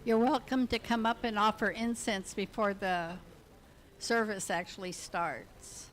You're welcome to come up and offer incense before the service actually starts.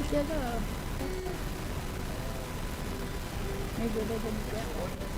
Together. Maybe they didn't get one.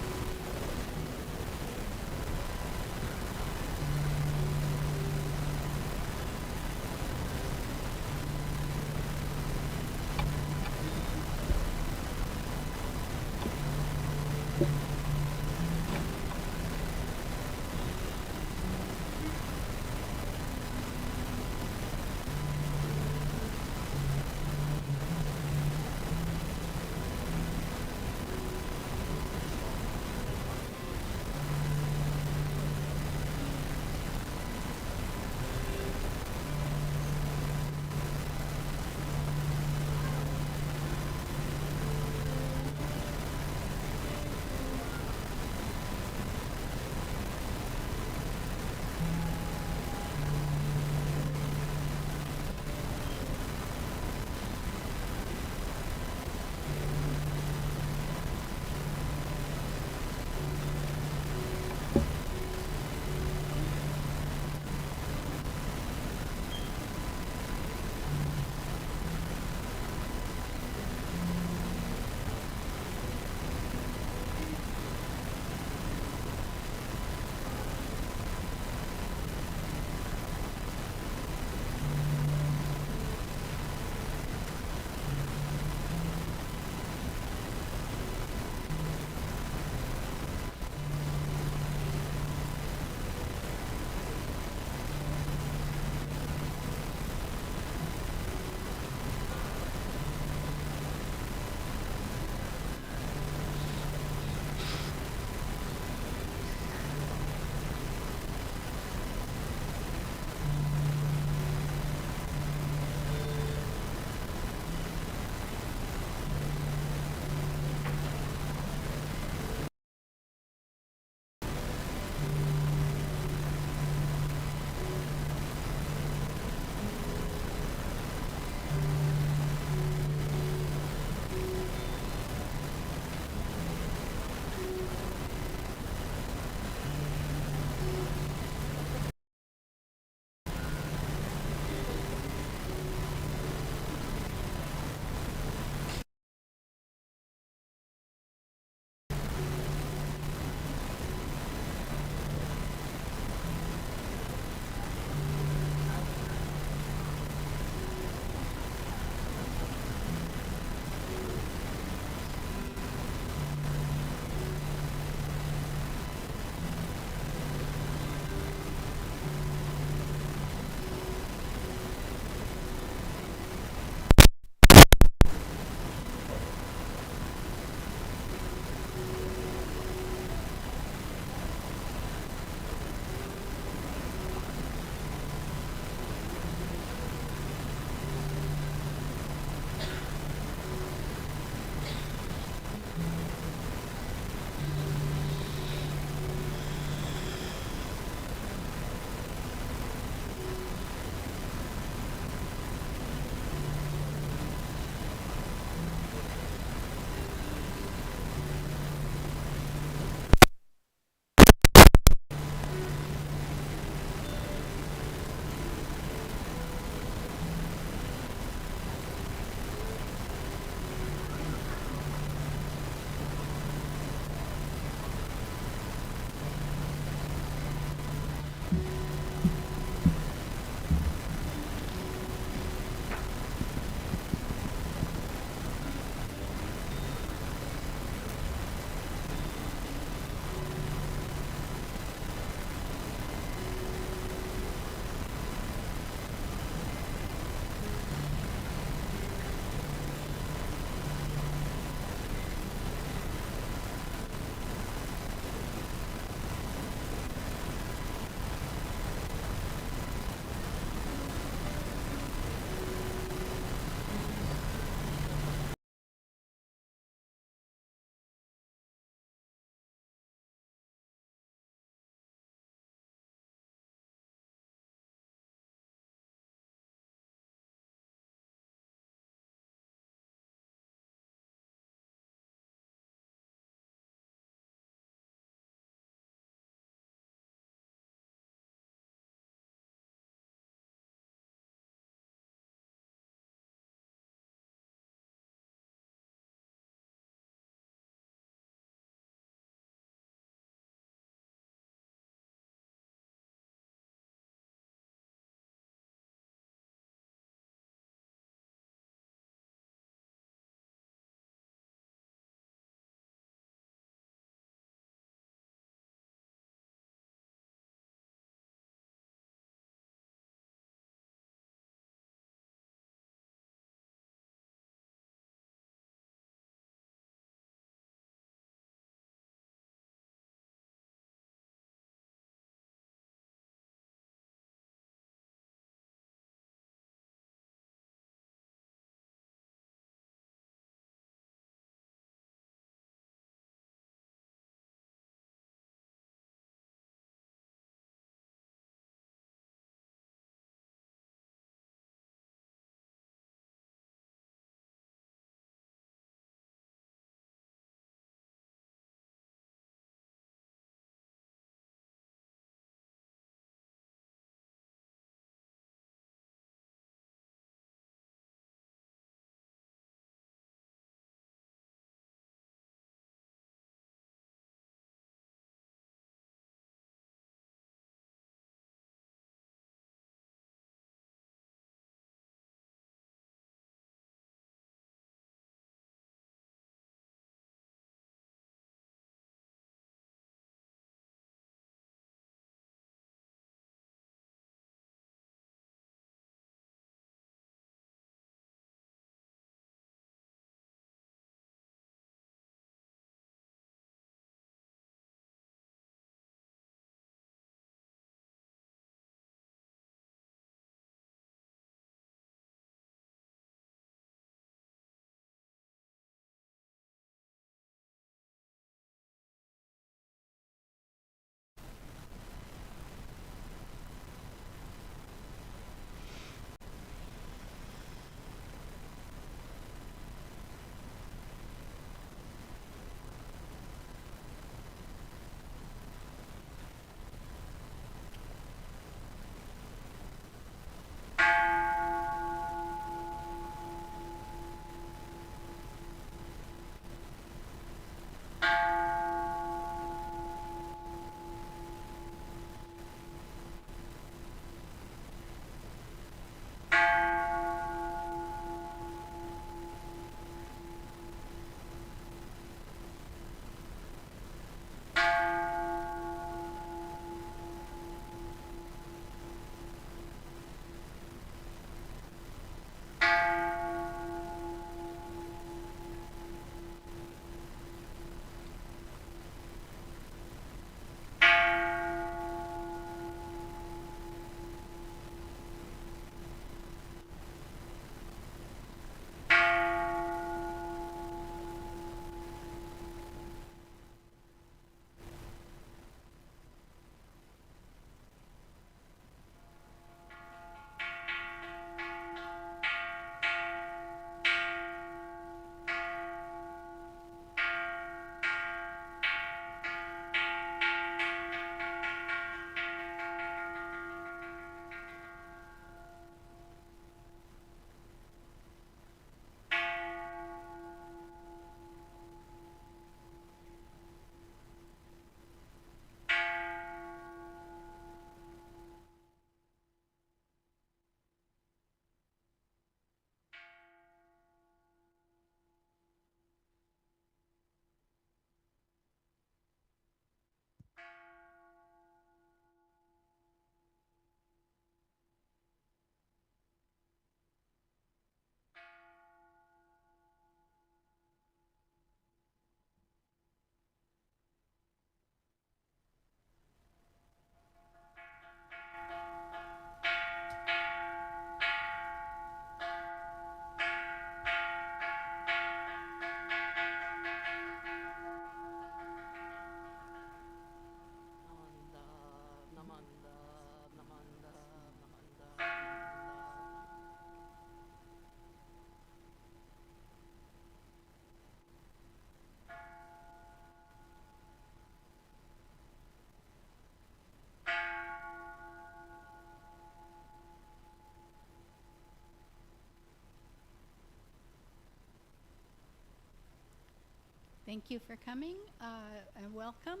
Thank you for coming and welcome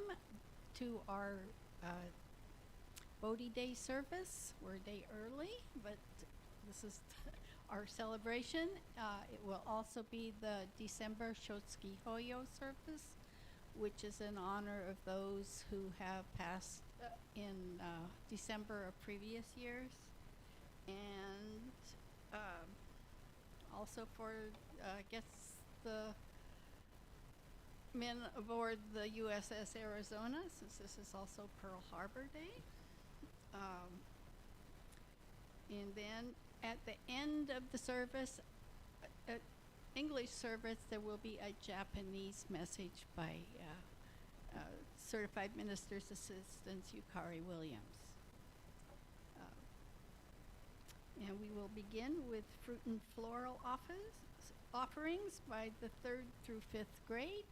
to our Bodhi Day service. We're a day early, but this is our celebration. It will also be the December SHOTSUKI HOYO service, which is in honor of those who have passed in December of previous years. And also for, I guess, the men aboard the USS Arizona, since this is also Pearl Harbor Day. And then at the end of the service, English service, there will be a Japanese message by Certified Minister's Assistant Yukari Williams. And we will begin with fruit and floral offerings by the 3rd through 5th grade.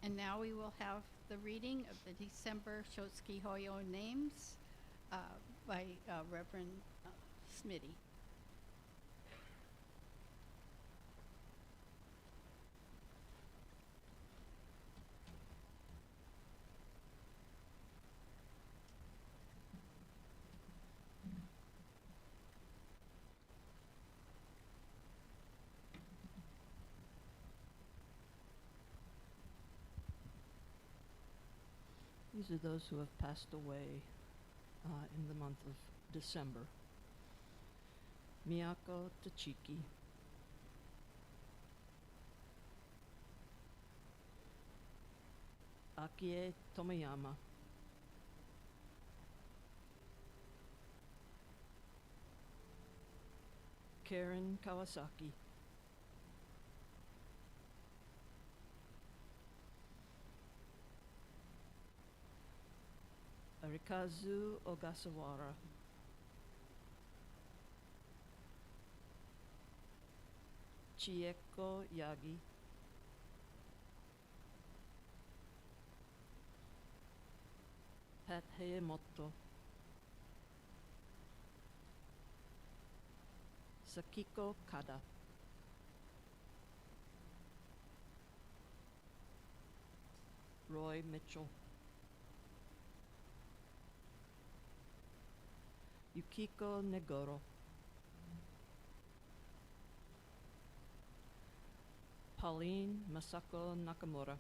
And now we will have the reading of the December SHOTSUKI HOYO names by Reverend Smitty. These are those who have passed away in the month of December. Miyako Tachiki, Akie Tomoyama, Karen Kawasaki, Arikazu Ogasawara, Chieko Yagi, Pat Heiimoto, Sakiko Kada, Roy Mitchell, Yukiko Negoro, Pauline Masako Nakamura,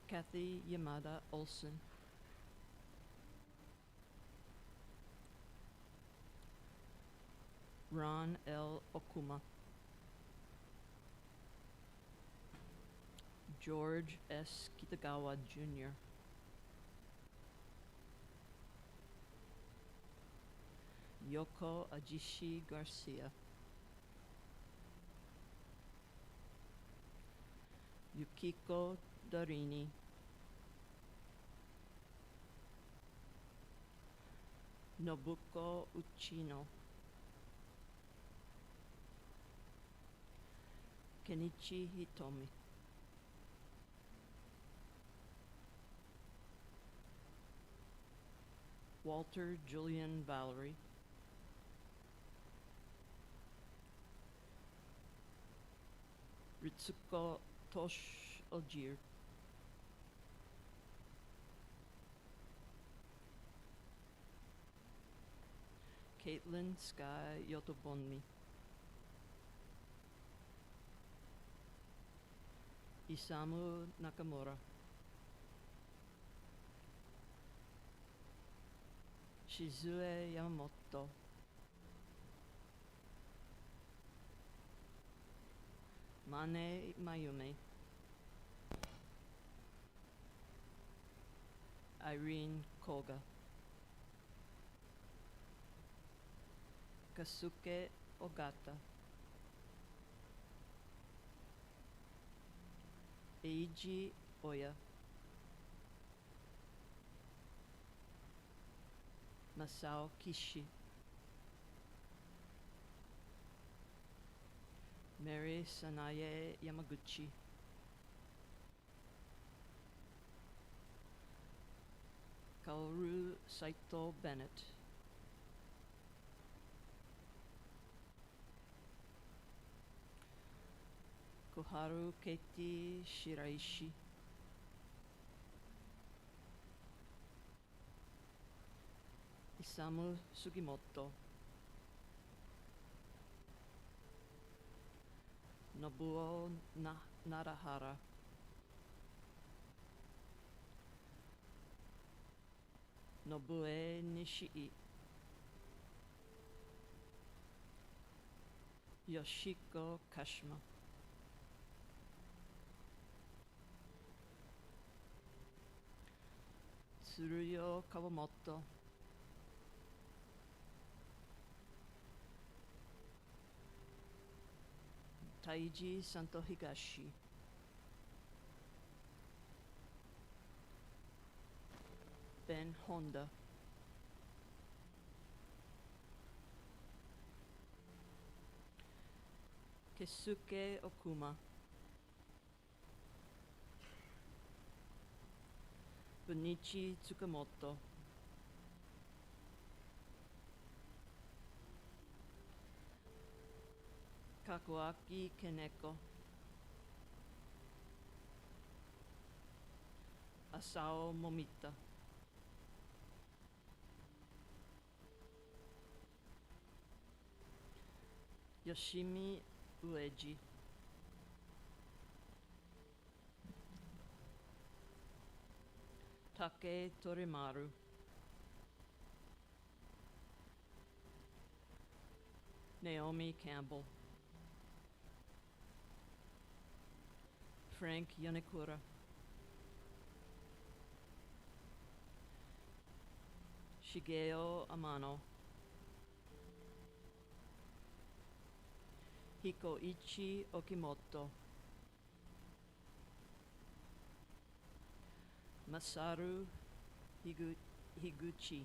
Kathy Yamada Olson, Ron L. Okuma, George S. Kitagawa Jr., Yoko Ajishi Garcia, Yukiko Darini, Nobuko Uchino, Kenichi Hitomi, Walter Julian Valerie, Ritsuko Tosh Ojir, Caitlin Sky Yotobonmi, Isamu Nakamura, Shizue Yamamoto, Mane Mayume, Irene Koga, Kasuke Ogata, Eiji Oya, Masao Kishi, Mary Sanaye Yamaguchi, Kaoru Saito Bennett, Koharu Kaytee Shiraishi, Isamu Sugimoto, Nobuo Narahara, Nobue Nishii, Yoshiko Kashima, Tsuruyo Kawamoto, Taiji Santo Higashi, Ben Honda, Keisuke Okuma, Bunichi Tsukamoto, Kakuaki Keneko, Asao Momita, Yoshimi Ueji, Take Torimaru, Naomi Campbell, Frank Yonekura, Shigeo Amano, Hikoichi Okimoto, Masaru Higuchi,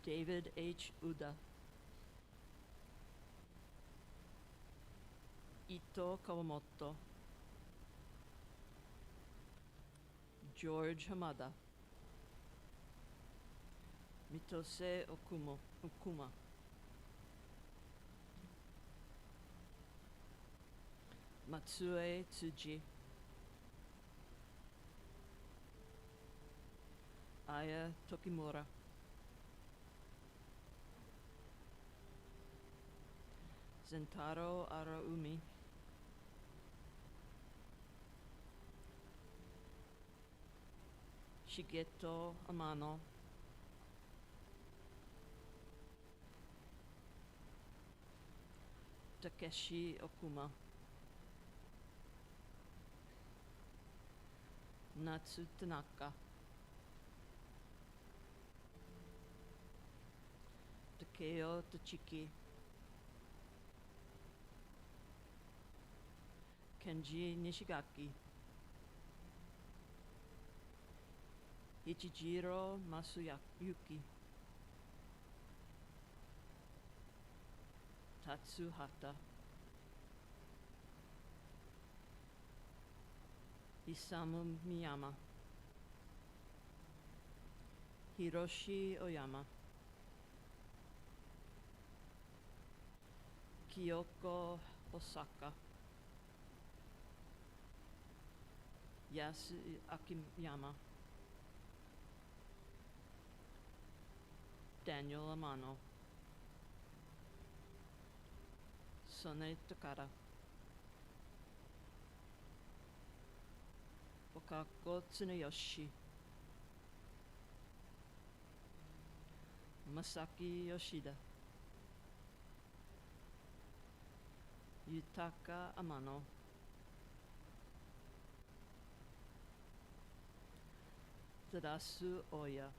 David H. Uda, Ito Kawamoto, George Hamada, Mitose Okuma, Matsue Tsuji, Aya Tokimura, Zentaro Araumi, Shigeto Amano, Takeshi Okuma, Natsu Tanaka, Takeo Tachiki, Kenji Nishigaki, Ichijiro Masuyuki, Tatsuhata, Isamu Miyama, Hiroshi Oyama, Kyoko Osaka, Yasu Akiyama, Daniel Amano. Sone Takara. Okako Tsuneyoshi. Masaki Yoshida. Yutaka Amano. Tadasu Oya.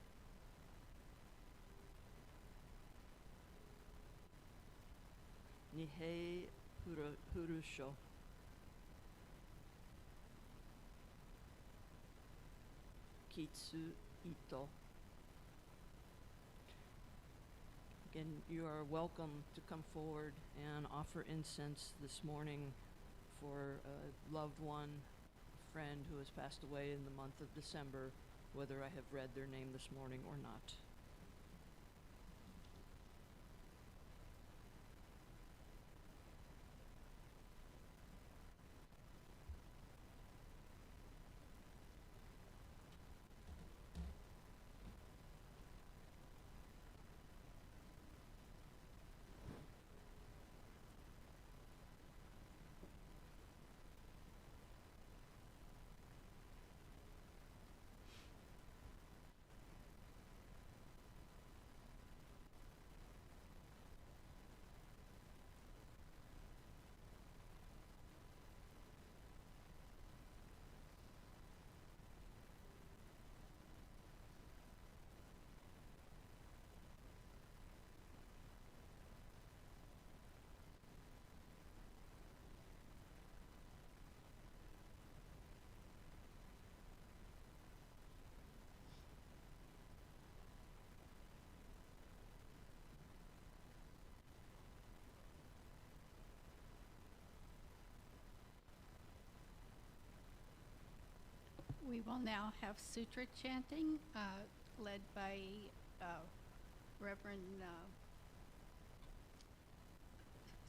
Nihei Furusho. Kitsu Ito. Again, you are welcome to come forward and offer incense this morning for a loved one, a friend who has passed away in the month of December, whether I have read their name this morning or not. We will now have Sutra chanting, led by Reverend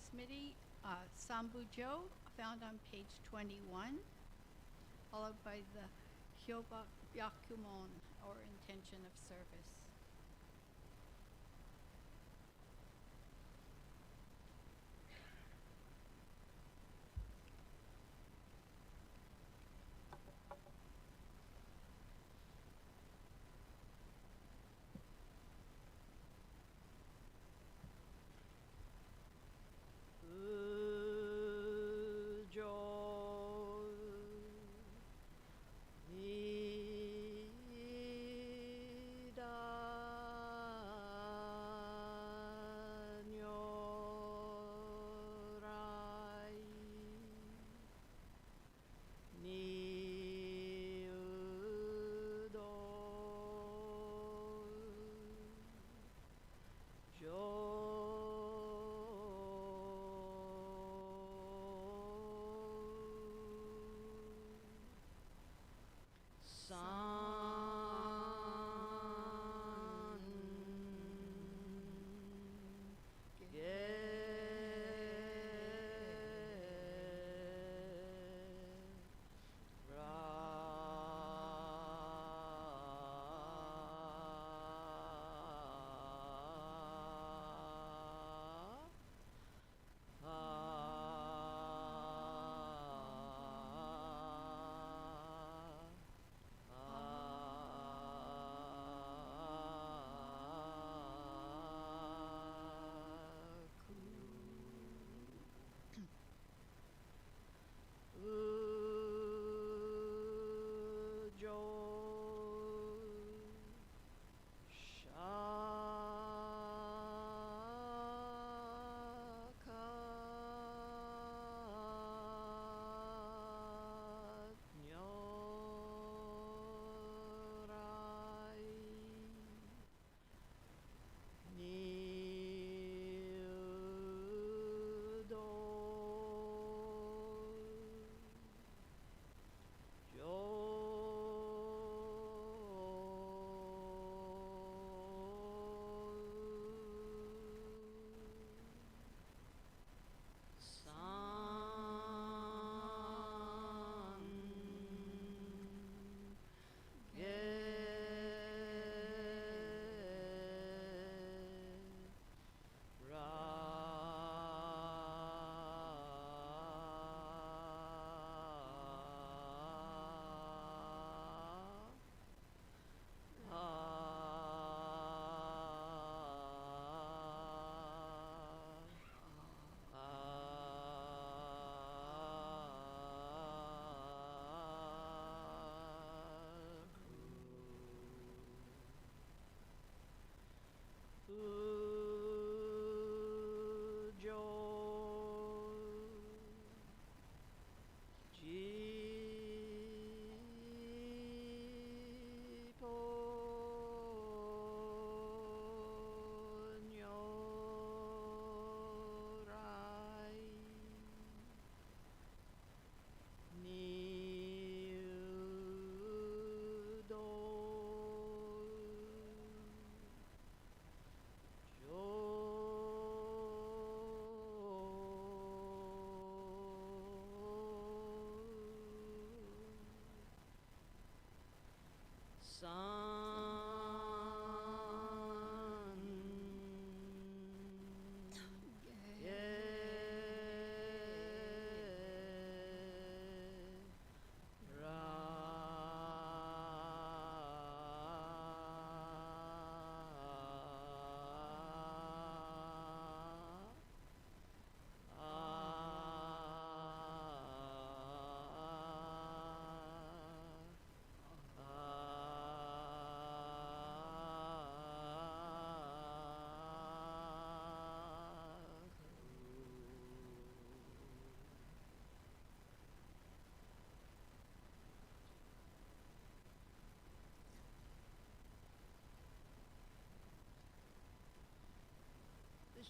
Smitty, Sanbujo, found on page 21, followed by the Hyobyakumon, or intention of service. Ida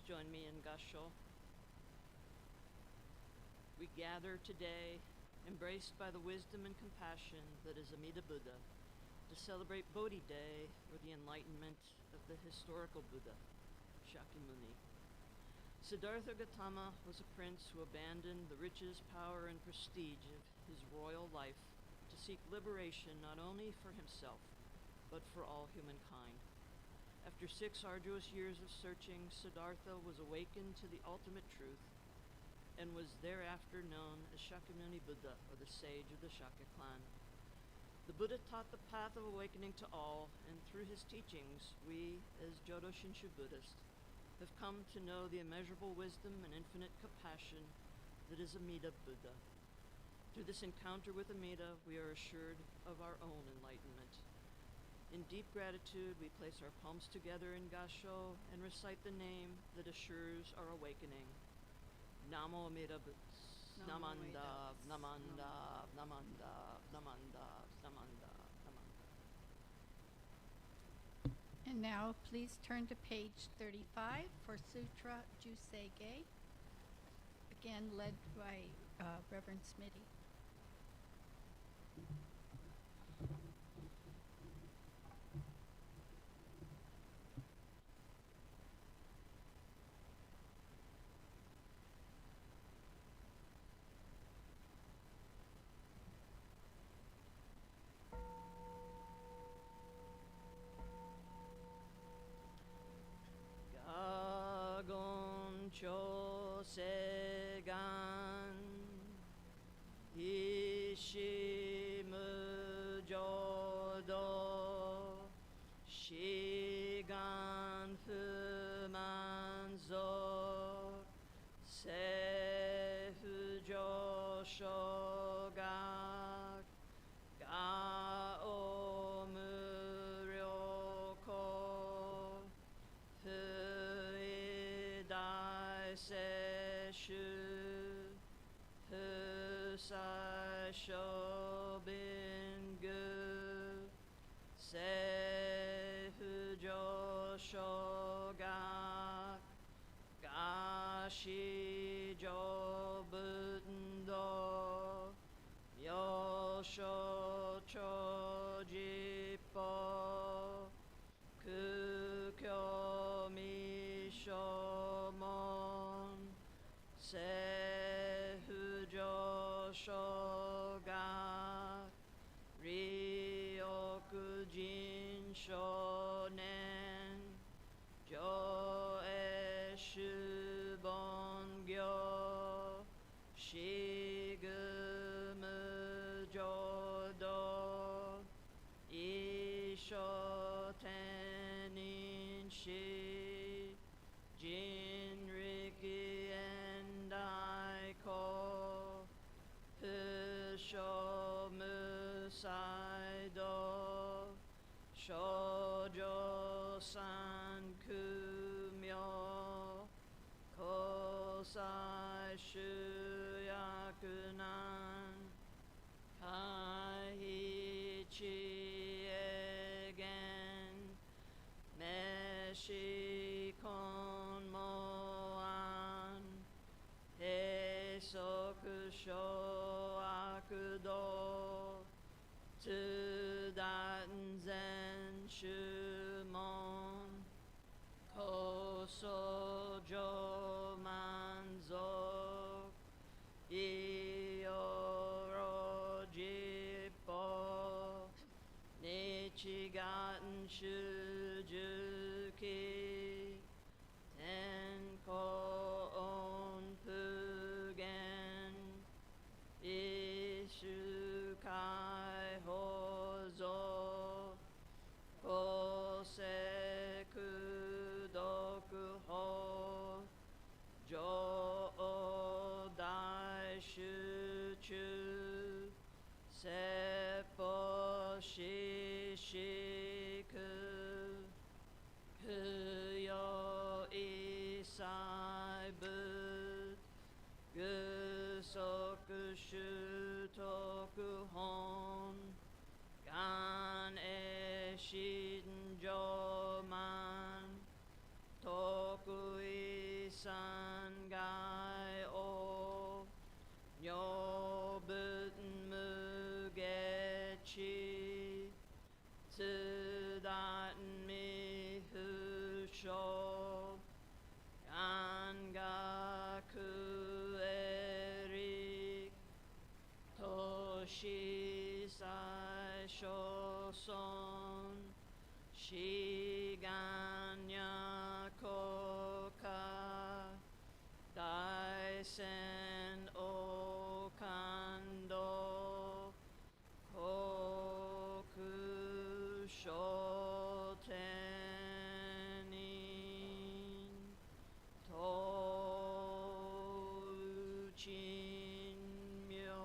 Please join me in Gassho. We gather today, embraced by the wisdom and compassion that is Amida Buddha, to celebrate Bodhi Day, or the enlightenment of the historical Buddha, Shakyamuni. Siddhartha Gautama was a prince who abandoned the riches, power, and prestige of his royal life to seek liberation not only for himself, but for all humankind. After 6 arduous years of searching, Siddhartha was awakened to the ultimate truth and was thereafter known as Shakyamuni Buddha, or the sage of the Shakya clan. The Buddha taught the path of awakening to all, and through his teachings, we, as Jodo Shinshu Buddhists, have come to know the immeasurable wisdom and infinite compassion that is Amida Buddha. Through this encounter with Amida, we are assured of our own enlightenment. In deep gratitude, we place our palms together in Gassho and recite the name that assures our awakening. Namo Amida Buddha. Namandav, Namandav, Namandav, Namandav, Namandav, Namandav. And now please turn to page 35 for Sutra Juseige, again led by Reverend Smitty. Gagon Chosegan Ishimu Jodo Shigan Fumanzo Sefujo Shogak Gao Muryoko Fuidai Seshu Fusai Shobingu Sefujo Shogak Gashi Jobundo Myosho Chojipo Kukyo Mishomon Sefujo Shogak Ryokujin Shonen Joeshu Bongyo Shigumu Jodo Isho Tenin Shi Jinriki and Aiko Pusho Musaido Shoujo Sankumyo Kosai Shuyakunan Kaiichi Egen Meshi Konmoan Heisoku Sho Akudo Tsudaten Zen Shumon Kosojo Manzo Ioro Jippo Nichigaten Shujuki Tenko On Pugen Ishukai Hozo Koseku Doku Ho Jo Dai Shuchu Seppo Shishiku Kuyo Isai Bud Gusoku Shutoku Hon Gan Eshiden Joman Tokui sangai o nyobuten mugechi tsudaten mi husho gangaku erik toshi sai shoson shiganya koka daisen okando koku shotenin touchin myoke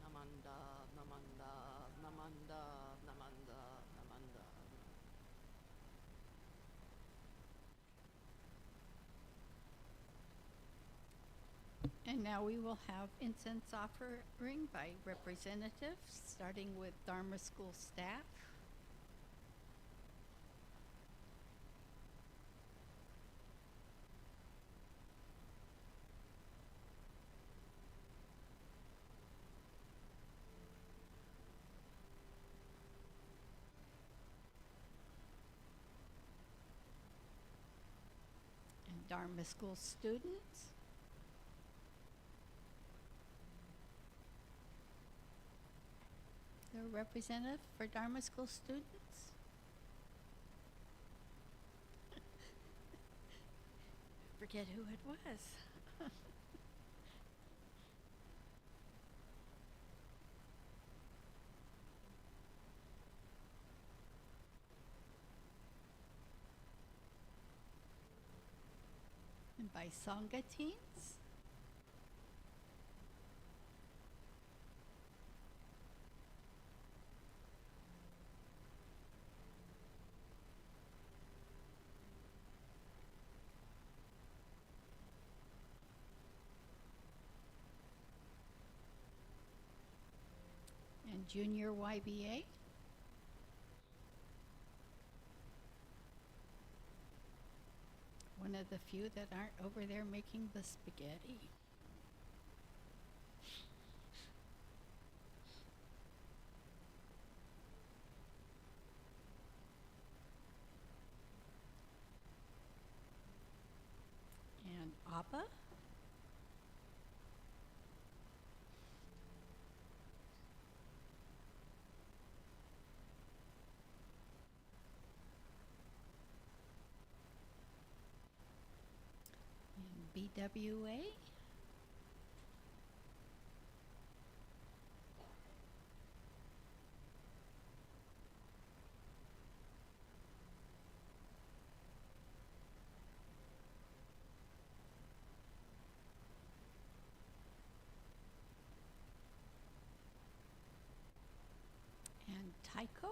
Namanda, namanda, namanda, namanda, namanda. And now we will have incense offering by representatives, starting with Dharma School staff. And Dharma School students. The representative for Dharma School students. Forget who it was. And by Sangha teams. And junior YBA. One of the few that aren't over there making the spaghetti. And ABBA. BWA. And Taiko.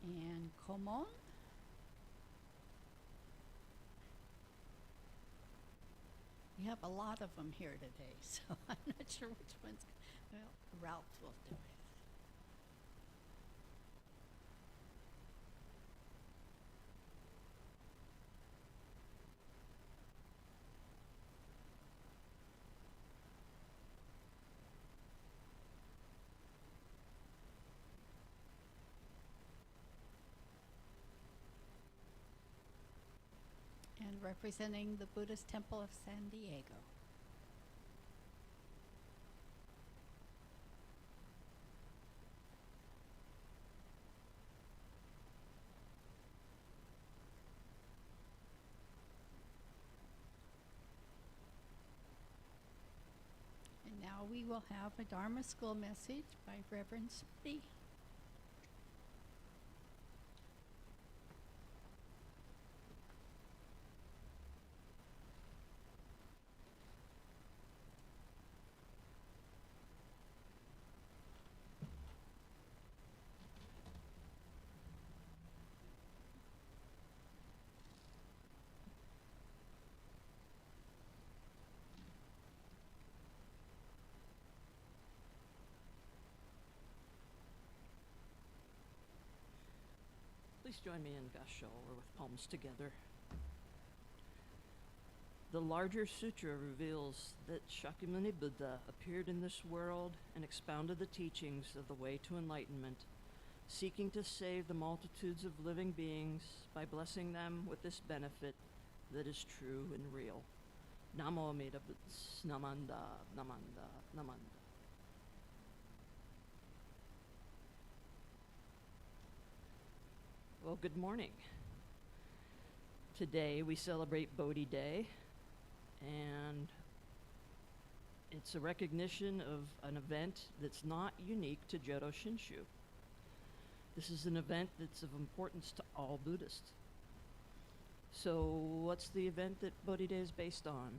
And Komon. We have a lot of them here today, so I'm not sure which one's, well, Ralph will do it. And representing the Buddhist Temple of San Diego. And now we will have a Dharma School message by Reverend Smitty. Please join me in Kansho, or with palms together. The larger sutra reveals that Shakyamuni Buddha appeared in this world and expounded the teachings of the way to enlightenment, seeking to save the multitudes of living beings by blessing them with this benefit that is true and real. Namo Amida Butsu, Namanda, Namanda, Namanda. Well, good morning. Today we celebrate Bodhi Day, and it's a recognition of an event that's not unique to Jodo Shinshu. This is an event that's of importance to all Buddhists. So what's the event that Bodhi Day is based on?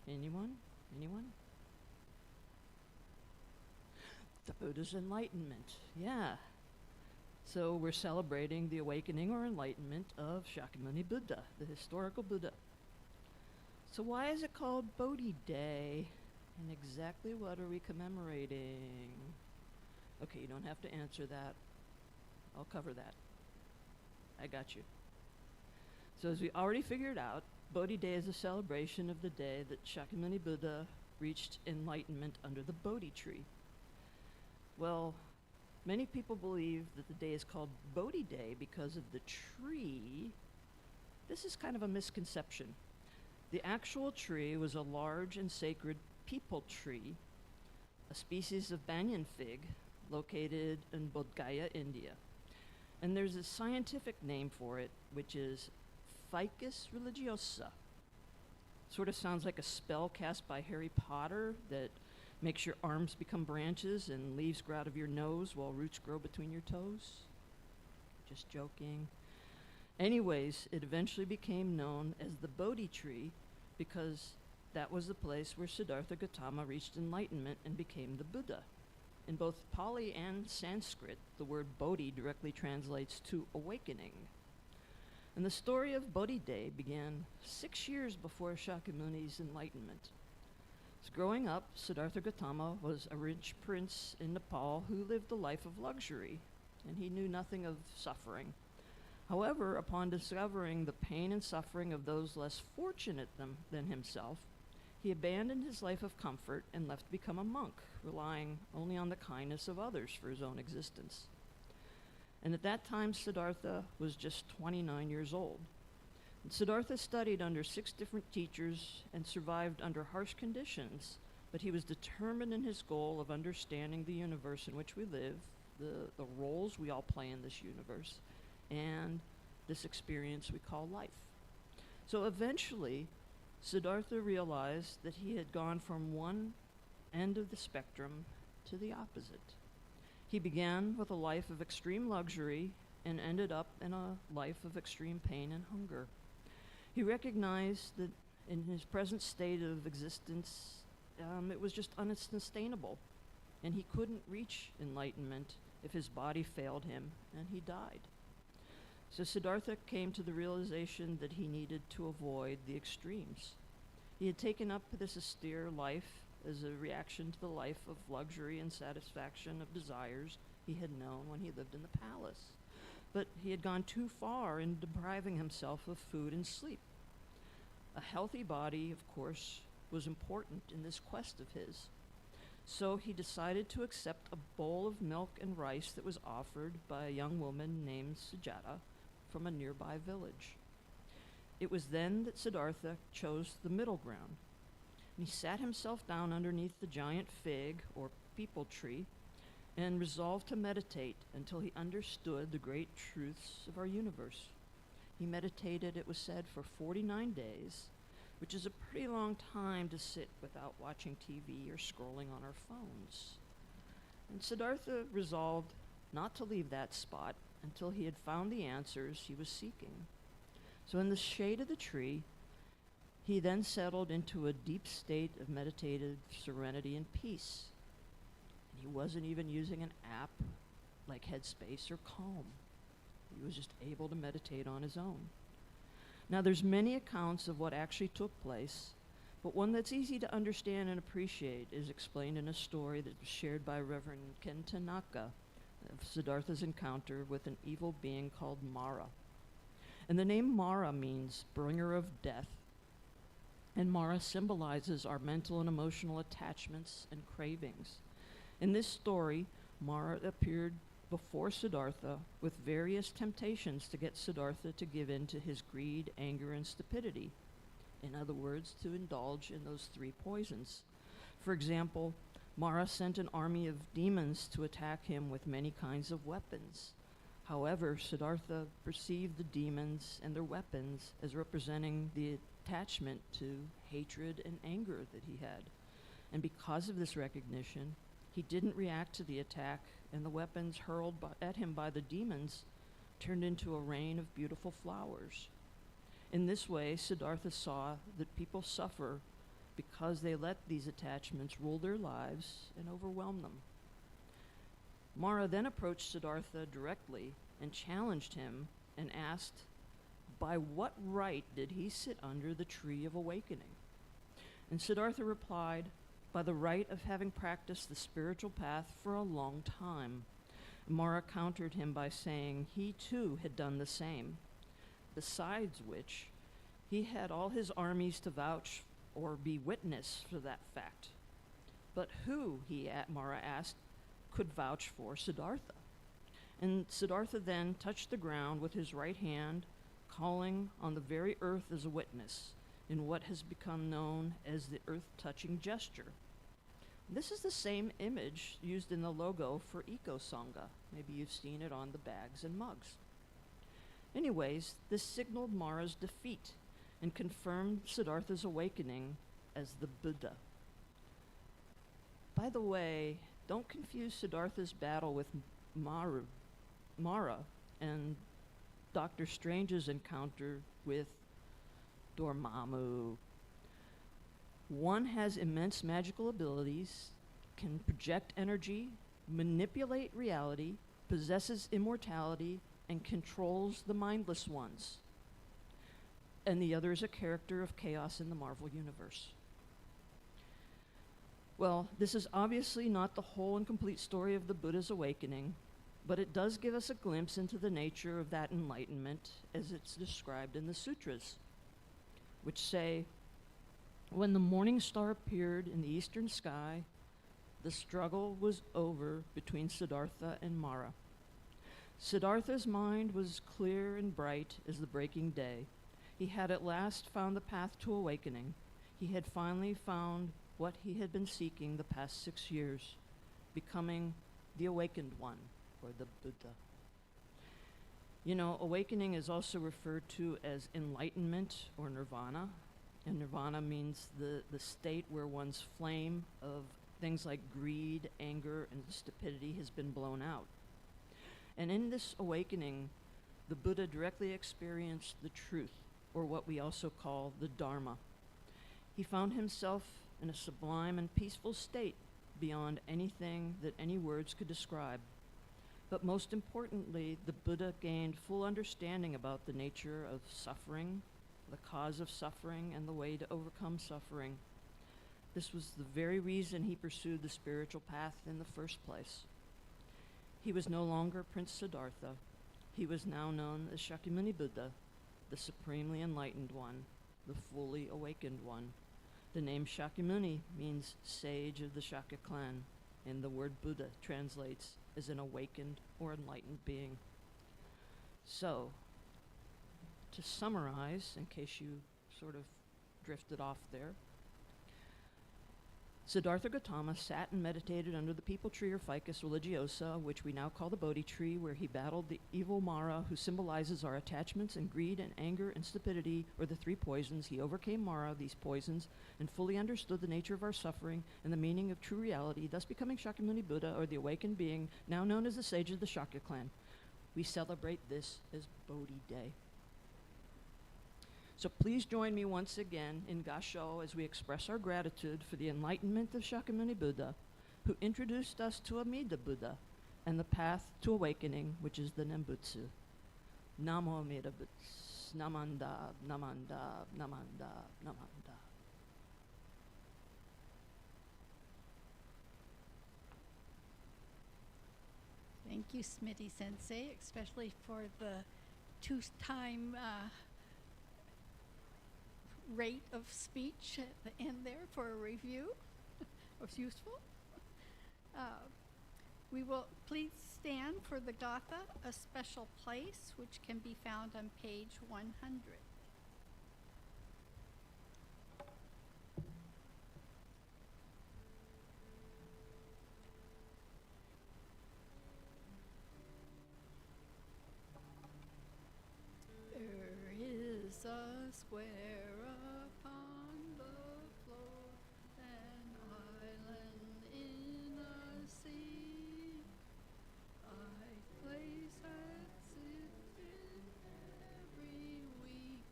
Anyone? Anyone? The Buddha's enlightenment, yeah. So we're celebrating the awakening or enlightenment of Shakyamuni Buddha, the historical Buddha. So why is it called Bodhi Day? And exactly what are we commemorating? Okay, you don't have to answer that. I'll cover that. I got you. So as we already figured out, Bodhi Day is a celebration of the day that Shakyamuni Buddha reached enlightenment under the Bodhi tree. Well, many people believe that the day is called Bodhi Day because of the tree. This is kind of a misconception. The actual tree was a large and sacred peepal tree, a species of banyan fig located in Bodh Gaya, India. And there's a scientific name for it, which is Ficus religiosa. Sort of sounds like a spell cast by Harry Potter that makes your arms become branches and leaves grow out of your nose while roots grow between your toes. Just joking. Anyways, it eventually became known as the Bodhi tree because that was the place where Siddhartha Gautama reached enlightenment and became the Buddha. In both Pali and Sanskrit, the word Bodhi directly translates to awakening. And the story of Bodhi Day began 6 years before Shakyamuni's enlightenment. So growing up, Siddhartha Gautama was a rich prince in Nepal who lived a life of luxury, and he knew nothing of suffering. However, upon discovering the pain and suffering of those less fortunate than himself, he abandoned his life of comfort and left to become a monk, relying only on the kindness of others for his own existence. And at that time, Siddhartha was just 29 years old. And Siddhartha studied under 6 different teachers and survived under harsh conditions, but he was determined in his goal of understanding the universe in which we live, the roles we all play in this universe, and this experience we call life. So eventually, Siddhartha realized that he had gone from one end of the spectrum to the opposite. He began with a life of extreme luxury and ended up in a life of extreme pain and hunger. He recognized that in his present state of existence, it was just unsustainable, and he couldn't reach enlightenment if his body failed him, and he died. So Siddhartha came to the realization that he needed to avoid the extremes. He had taken up this austere life as a reaction to the life of luxury and satisfaction of desires he had known when he lived in the palace. But he had gone too far in depriving himself of food and sleep. A healthy body, of course, was important in this quest of his. So he decided to accept a bowl of milk and rice that was offered by a young woman named Sujata from a nearby village. It was then that Siddhartha chose the middle ground. And he sat himself down underneath the giant fig, or peepal tree, and resolved to meditate until he understood the great truths of our universe. He meditated, it was said, for 49 days, which is a pretty long time to sit without watching TV or scrolling on our phones. And Siddhartha resolved not to leave that spot until he had found the answers he was seeking. So in the shade of the tree, he then settled into a deep state of meditative serenity and peace. And he wasn't even using an app like Headspace or Calm. He was just able to meditate on his own. Now, there's many accounts of what actually took place, but one that's easy to understand and appreciate is explained in a story that was shared by Reverend Ken Tanaka of Siddhartha's encounter with an evil being called Mara. And the name Mara means bringer of death. And Mara symbolizes our mental and emotional attachments and cravings. In this story, Mara appeared before Siddhartha with various temptations to get Siddhartha to give in to his greed, anger, and stupidity. In other words, to indulge in those 3 poisons. For example, Mara sent an army of demons to attack him with many kinds of weapons. However, Siddhartha perceived the demons and their weapons as representing the attachment to hatred and anger that he had. And because of this recognition, he didn't react to the attack, and the weapons hurled at him by the demons turned into a rain of beautiful flowers. In this way, Siddhartha saw that people suffer because they let these attachments rule their lives and overwhelm them. Mara then approached Siddhartha directly and challenged him and asked, by what right did he sit under the tree of awakening? And Siddhartha replied, by the right of having practiced the spiritual path for a long time. Mara countered him by saying he too had done the same, besides which he had all his armies to vouch or be witness for that fact. But who, Mara asked, could vouch for Siddhartha? And Siddhartha then touched the ground with his right hand, calling on the very earth as a witness in what has become known as the earth-touching gesture. This is the same image used in the logo for Eco-Sangha. Maybe you've seen it on the bags and mugs. Anyways, this signaled Mara's defeat and confirmed Siddhartha's awakening as the Buddha. By the way, don't confuse Siddhartha's battle with Mara and Dr. Strange's encounter with Dormammu. One has immense magical abilities, can project energy, manipulate reality, possesses immortality, and controls the mindless ones. And the other is a character of chaos in the Marvel Universe. Well, this is obviously not the whole and complete story of the Buddha's awakening, but it does give us a glimpse into the nature of that enlightenment as it's described in the sutras, which say, When the morning star appeared in the eastern sky, the struggle was over between Siddhartha and Mara. Siddhartha's mind was clear and bright as the breaking day. He had at last found the path to awakening. He had finally found what he had been seeking the past 6 years, becoming the awakened one, or the Buddha. You know, awakening is also referred to as enlightenment or nirvana. And nirvana means the state where one's flame of things like greed, anger, and stupidity has been blown out. And in this awakening, the Buddha directly experienced the truth, or what we also call the Dharma. He found himself in a sublime and peaceful state beyond anything that any words could describe. But most importantly, the Buddha gained full understanding about the nature of suffering, the cause of suffering, and the way to overcome suffering. This was the very reason he pursued the spiritual path in the first place. He was no longer Prince Siddhartha. He was now known as Shakyamuni Buddha, the supremely enlightened one, the fully awakened one. The name Shakyamuni means sage of the Shakya clan, and the word Buddha translates as an awakened or enlightened being. So, to summarize, in case you sort of drifted off there, Siddhartha Gautama sat and meditated under the peepal tree or ficus religiosa, which we now call the Bodhi tree, where he battled the evil Mara, who symbolizes our attachments and greed and anger and stupidity, or the three poisons. He overcame Mara, these poisons, and fully understood the nature of our suffering and the meaning of true reality, thus becoming Shakyamuni Buddha, or the awakened being, now known as the sage of the Shakya clan. We celebrate this as Bodhi Day. So please join me once again in Gassho as we express our gratitude for the enlightenment of Shakyamuni Buddha, who introduced us to Amida Buddha and the path to awakening, which is the Nembutsu. Namo Amida Butsu, Namanda, Namanda, Namanda, Namanda. Thank you, Smitty Sensei, especially for the two-time rate of speech at the end there for a review. It was useful. We will please stand for the Gatha, a special place, which can be found on page 100. There is a square upon the floor, an island in a sea. I place at it every week,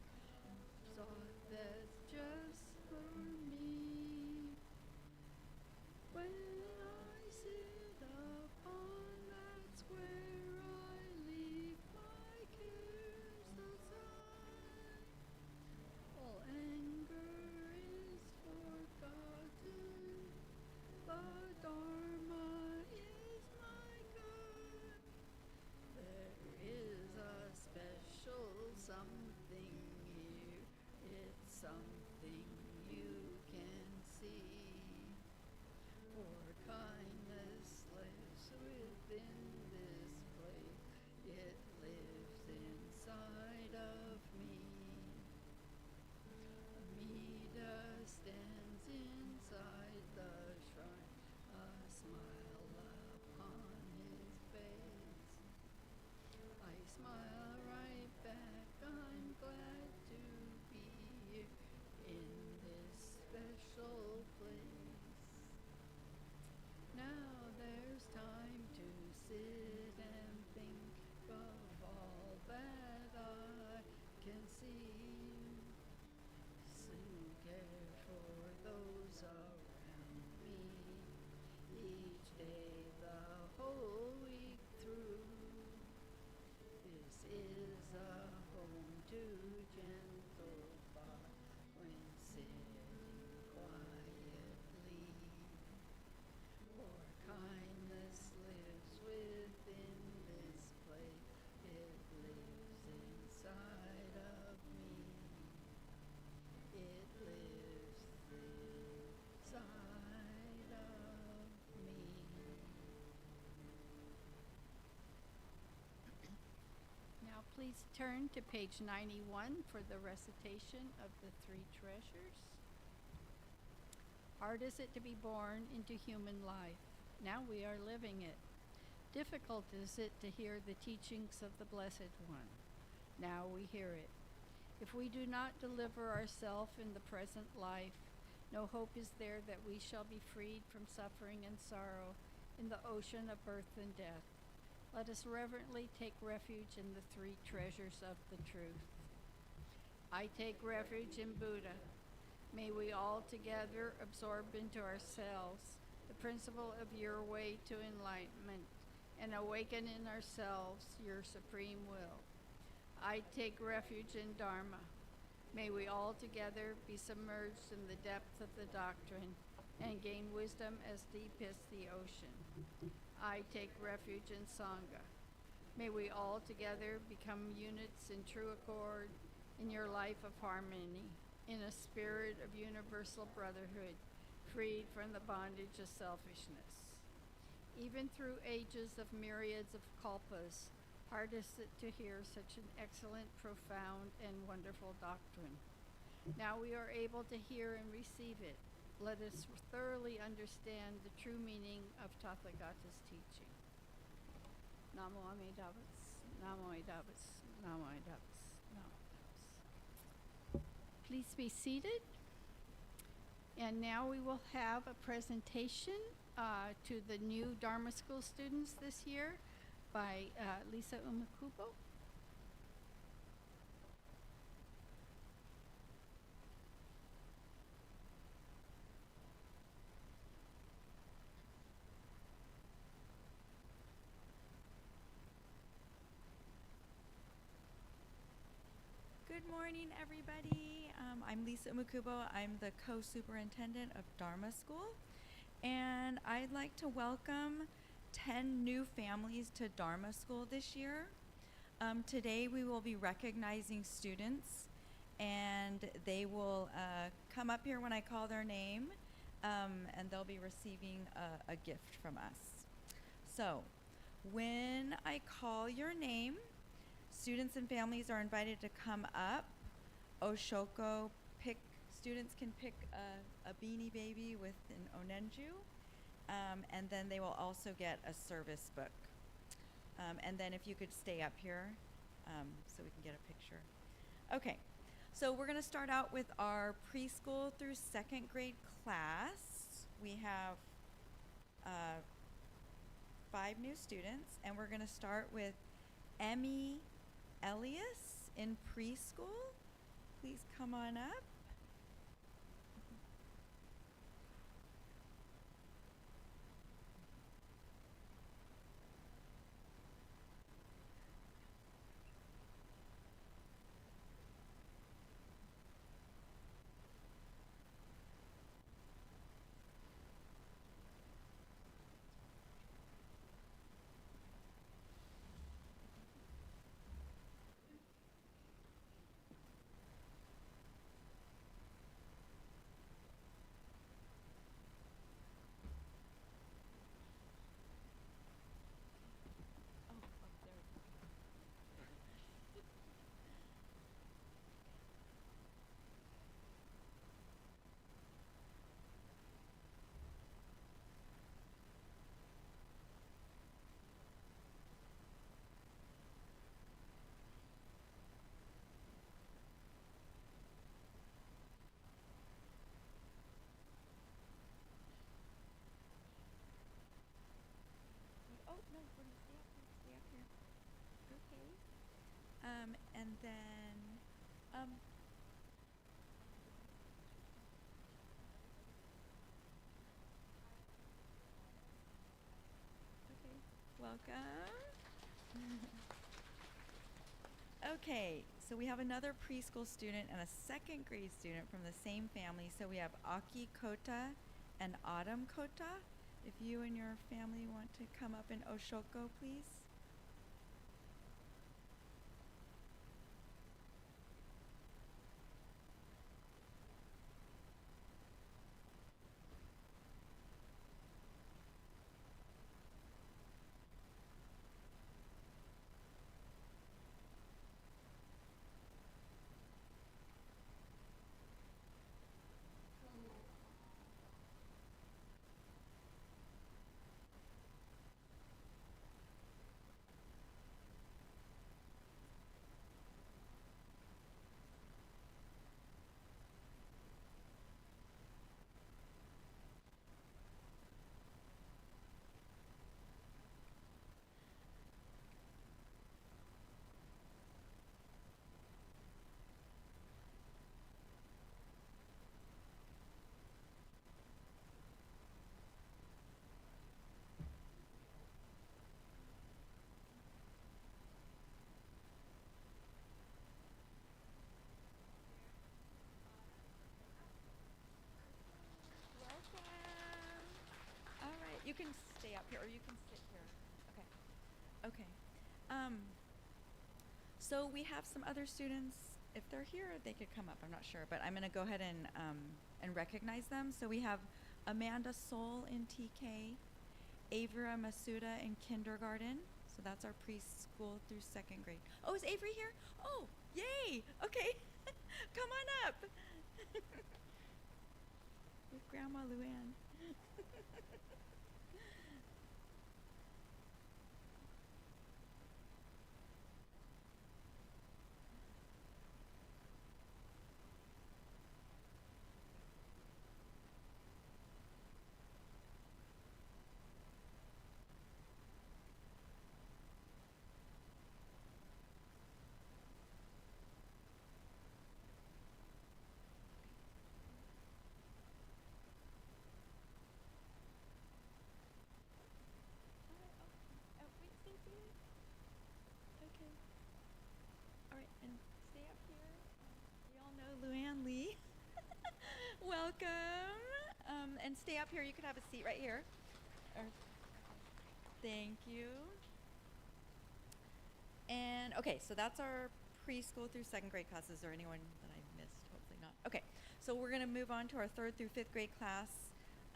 thought that's just for me. When I sit upon that square, I leave my cares aside. All anger is forgotten. The Dharma is my God. There is a special something here. It's something you can see. For kindness lives within this place. It lives inside of me. Amida stands inside the shrine, a smile upon his face. I smile right back, I'm glad to be here in this special place. Now there's time to sit please turn to page 91 for the recitation of the three treasures. Hard is it to be born into human life. Now we are living it. Difficult is it to hear the teachings of the Blessed One. Now we hear it. If we do not deliver ourselves in the present life, no hope is there that we shall be freed from suffering and sorrow in the ocean of birth and death. Let us reverently take refuge in the three treasures of the truth. I take refuge in Buddha. May we all together absorb into ourselves the principle of your way to enlightenment and awaken in ourselves your supreme will. I take refuge in Dharma. May we all together be submerged in the depth of the doctrine and gain wisdom as deep as the ocean. I take refuge in Sangha. May we all together become units in true accord in your life of harmony, in a spirit of universal brotherhood, freed from the bondage of selfishness. Even through ages of myriads of kalpas, hard is it to hear such an excellent, profound, and wonderful doctrine. Now we are able to hear and receive it. Let us thoroughly understand the true meaning of Tathagata's teaching. Namo Amitabhas, Namo Amitabhas, Namo Amitabhas, Namo Amitabhas. Please be seated. And now we will have a presentation to the new Dharma School students this year by Lisa Umakubo. Good morning, everybody. I'm Lisa Umakubo. I'm the co-superintendent of Dharma School, and I'd like to welcome 10 new families to Dharma School this year. Today we will be recognizing students, and they will come up here when I call their name, and they'll be receiving a gift from us. So, when I call your name, students and families are invited to come up. Oshoko, students can pick a beanie baby with an onenju, and then they will also get a service book. And then if you could stay up here so we can get a picture. Okay, so we're gonna start out with our preschool through second grade class. We have 5 new students, and we're gonna start with Emmy Elias in preschool. Please come on up. Oh, no, we're gonna stay up here, stay up here. Okay. And then, okay, welcome. Okay, so we have another preschool student and a second grade student from the same family. So we have Aki Kota and Autumn Kota. If you and your family want to come up in Oshoko, please. can stay up here, or you can sit here. Okay. Okay. So we have some other students. If they're here, they could come up. I'm not sure, but I'm going to go ahead and recognize them. So we have Amanda Soul in TK, Avra Masuda in kindergarten. So that's our preschool through 2nd grade. Oh, is Avery here? Oh, yay! Okay, come on up. With Grandma Luann. Wait, Stacy. Okay. All right, and stay up here. We all know Luann Lee. Welcome. And stay up here. You could have a seat right here. Thank you. And okay, so that's our preschool through 2nd grade classes. Is there anyone that I missed? Hopefully not. Okay, so we're going to move on to our 3rd through 5th grade class.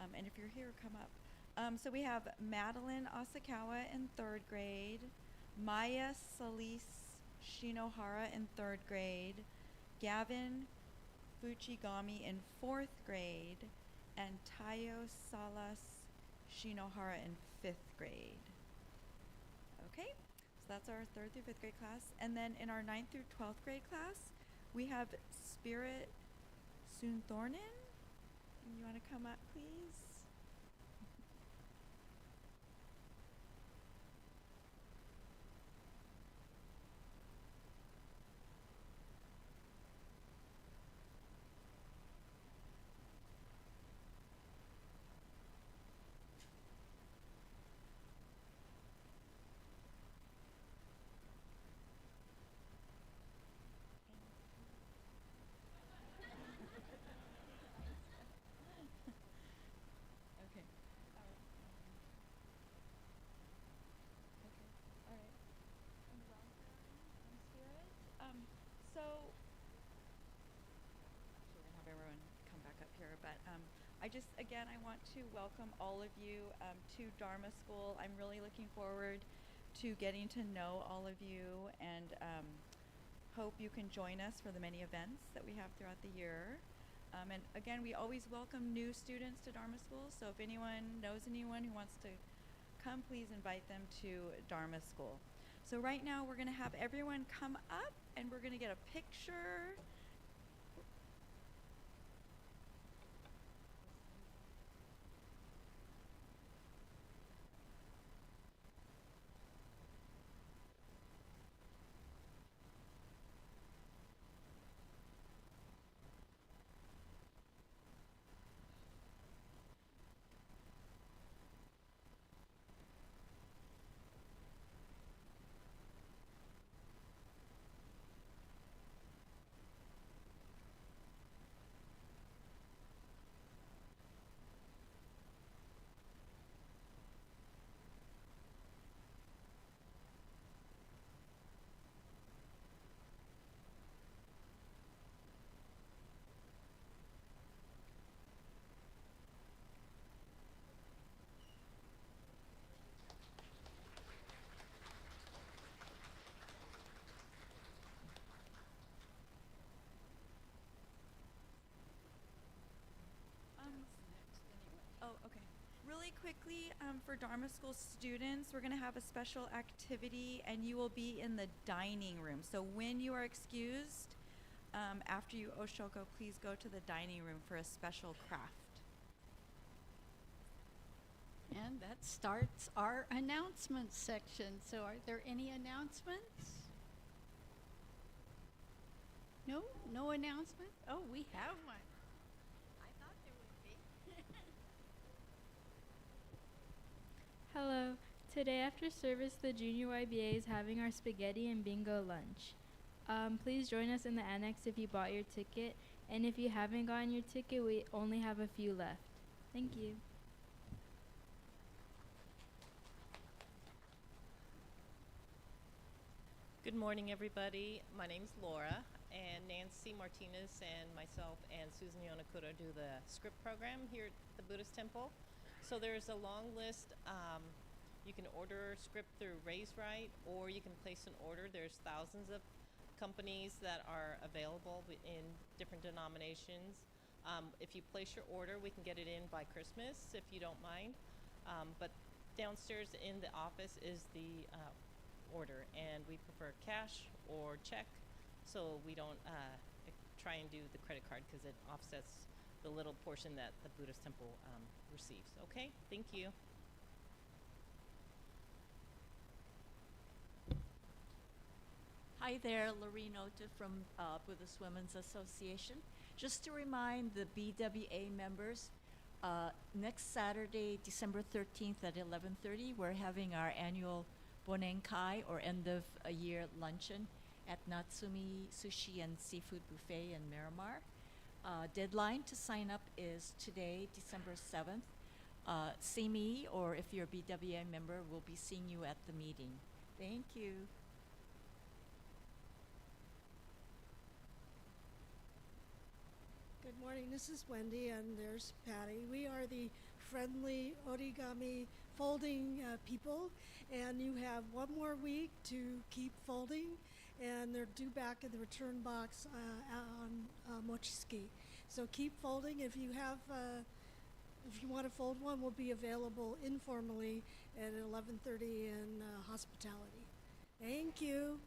And if you're here, come up. So we have Madeline Asakawa in 3rd grade, Maya Salise Shinohara in 3rd grade, Gavin Fujigami in 4th grade, and Tayo Salas Shinohara in 5th grade. Okay, so that's our 3rd through 5th grade class. And then in our 9th through 12th grade class, we have Spirit Soonthornen. You want to come up, please? Okay. All right. Okay. All right. And welcome, Spirit. So actually, we're gonna have everyone come back up here, but I just again I want to welcome all of you to Dharma School. I'm really looking forward to getting to know all of you, and hope you can join us for the many events that we have throughout the year. And again, we always welcome new students to Dharma School, so if anyone knows anyone who wants to come, please invite them to Dharma School. So right now, we're going to have everyone come up, and we're going to get a picture. Oh, okay. Really quickly, for Dharma School students, we're going to have a special activity, and you will be in the dining room. So when you are excused, after you Oshoko, please go to the dining room for a special craft. And that starts our announcements section. So are there any announcements? No? No announcement? Oh, we have one. I thought there would be. Hello. Today after service, the Junior YBA is having our spaghetti and bingo lunch. Please join us in the annex if you bought your ticket. And if you haven't gotten your ticket, we only have a few left. Thank you. Good morning, everybody. My name's Laura, and Nancy Martinez and myself and Susan Yonakura do the script program here at the Buddhist Temple. So there's a long list. You can order a script through Raise Right, or you can place an order. There's thousands of companies that are available in different denominations. If you place your order, we can get it in by Christmas, if you don't mind. But downstairs in the office is the order, and we prefer cash or check, so we don't try and do the credit card because it offsets the little portion that the Buddhist Temple receives. Okay, thank you. Hi there, Lorene Ota from Buddhist Women's Association. Just to remind the BWA members, next Saturday, December 13th at 11:30, we're having our annual Bonenkai, or end of a year luncheon, at Natsumi Sushi and Seafood Buffet in Miramar. Deadline to sign up is today, December 7th. See me, or if you're a BWA member, we'll be seeing you at the meeting. Thank you. Good morning, this is Wendy, and there's Patty. We are the friendly origami folding people, and you have one more week to keep folding, and they're due back in the return box on Mochizuki. So keep folding. If you have, if you want to fold one, will be available informally at 11:30 in hospitality. Thank you.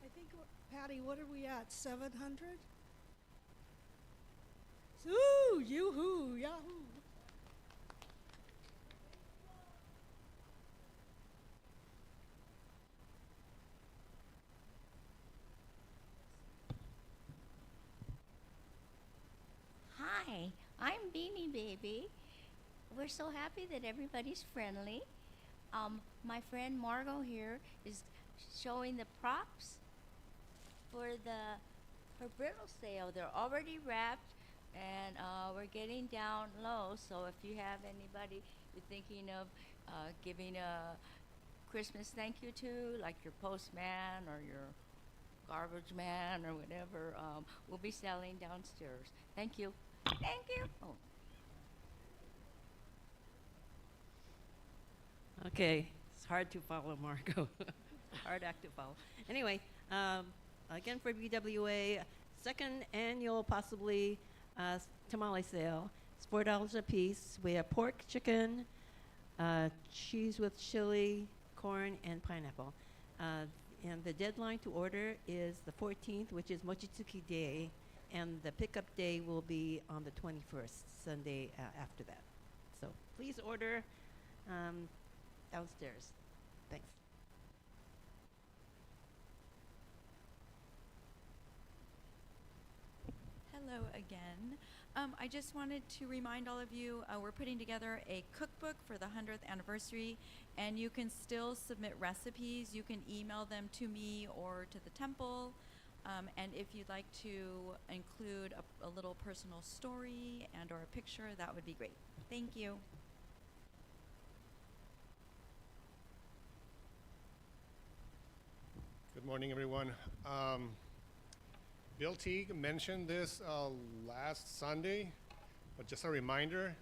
I think, Patty, what are we at, 700? Ooh, yoo-hoo, yahoo. Hi, I'm Beanie Baby. We're so happy that everybody's friendly. My friend Margot here is showing the props for her brittle sale. They're already wrapped, and we're getting down low. So if you have anybody you're thinking of giving a Christmas thank you to, like your postman or your garbage man or whatever, we'll be selling downstairs. Thank you. Thank you. Oh. Okay, it's hard to follow, Marco. Hard act to follow. Anyway, again for BWA, second annual possibly tamale sale. It's $4 a piece. We have pork, chicken, cheese with chili, corn, and pineapple. And the deadline to order is the 14th, which is Mochizuki Day, and the pickup day will be on the 21st, Sunday after that. So please order downstairs. Thanks. Hello again. I just wanted to remind all of you, we're putting together a cookbook for the 100th anniversary, and you can still submit recipes. You can email them to me or to the temple. And if you'd like to include a little personal story and or a picture, that would be great. Thank you. Good morning, everyone. Bill Teague mentioned this last Sunday, but just a reminder,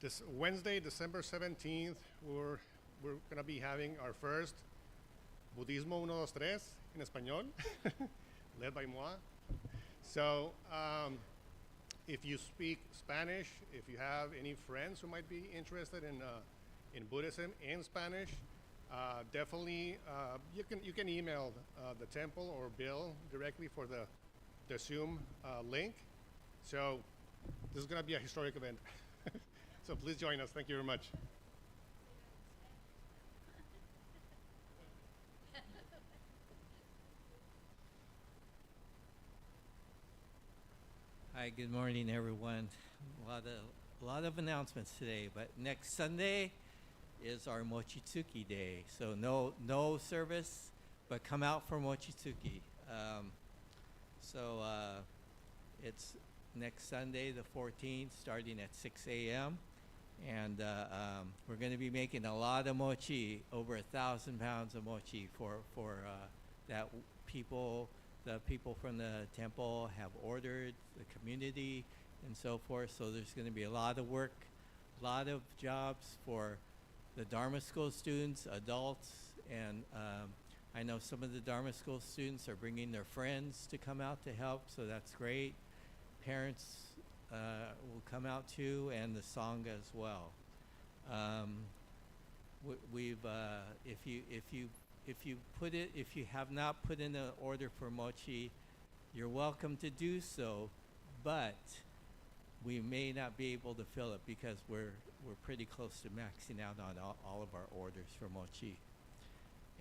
this Wednesday, December 17th, we're going to be having our first Budismo 1, 2, 3 in Español, led by moi. So if you speak Spanish, if you have any friends who might be interested in Buddhism in Spanish, definitely you can email the temple or Bill directly for the Zoom link. So this is going to be a historic event. So please join us. Thank you very much. Hi, good morning, everyone. A lot of announcements today, but next Sunday is our Mochizuki Day. So no service, but come out for Mochizuki. It's next Sunday, the 14th, starting at 6 a.m. And we're going to be making a lot of mochi, over 1,000 pounds of mochi for that the people from the temple have ordered, the community and so forth. So there's going to be a lot of work, a lot of jobs for the Dharma school students, adults, and I know some of the Dharma school students are bringing their friends to come out to help, so that's great. Parents will come out too, and the Sangha as well. If you have not put in an order for mochi, you're welcome to do so, but we may not be able to fill it because we're pretty close to maxing out on all of our orders for mochi.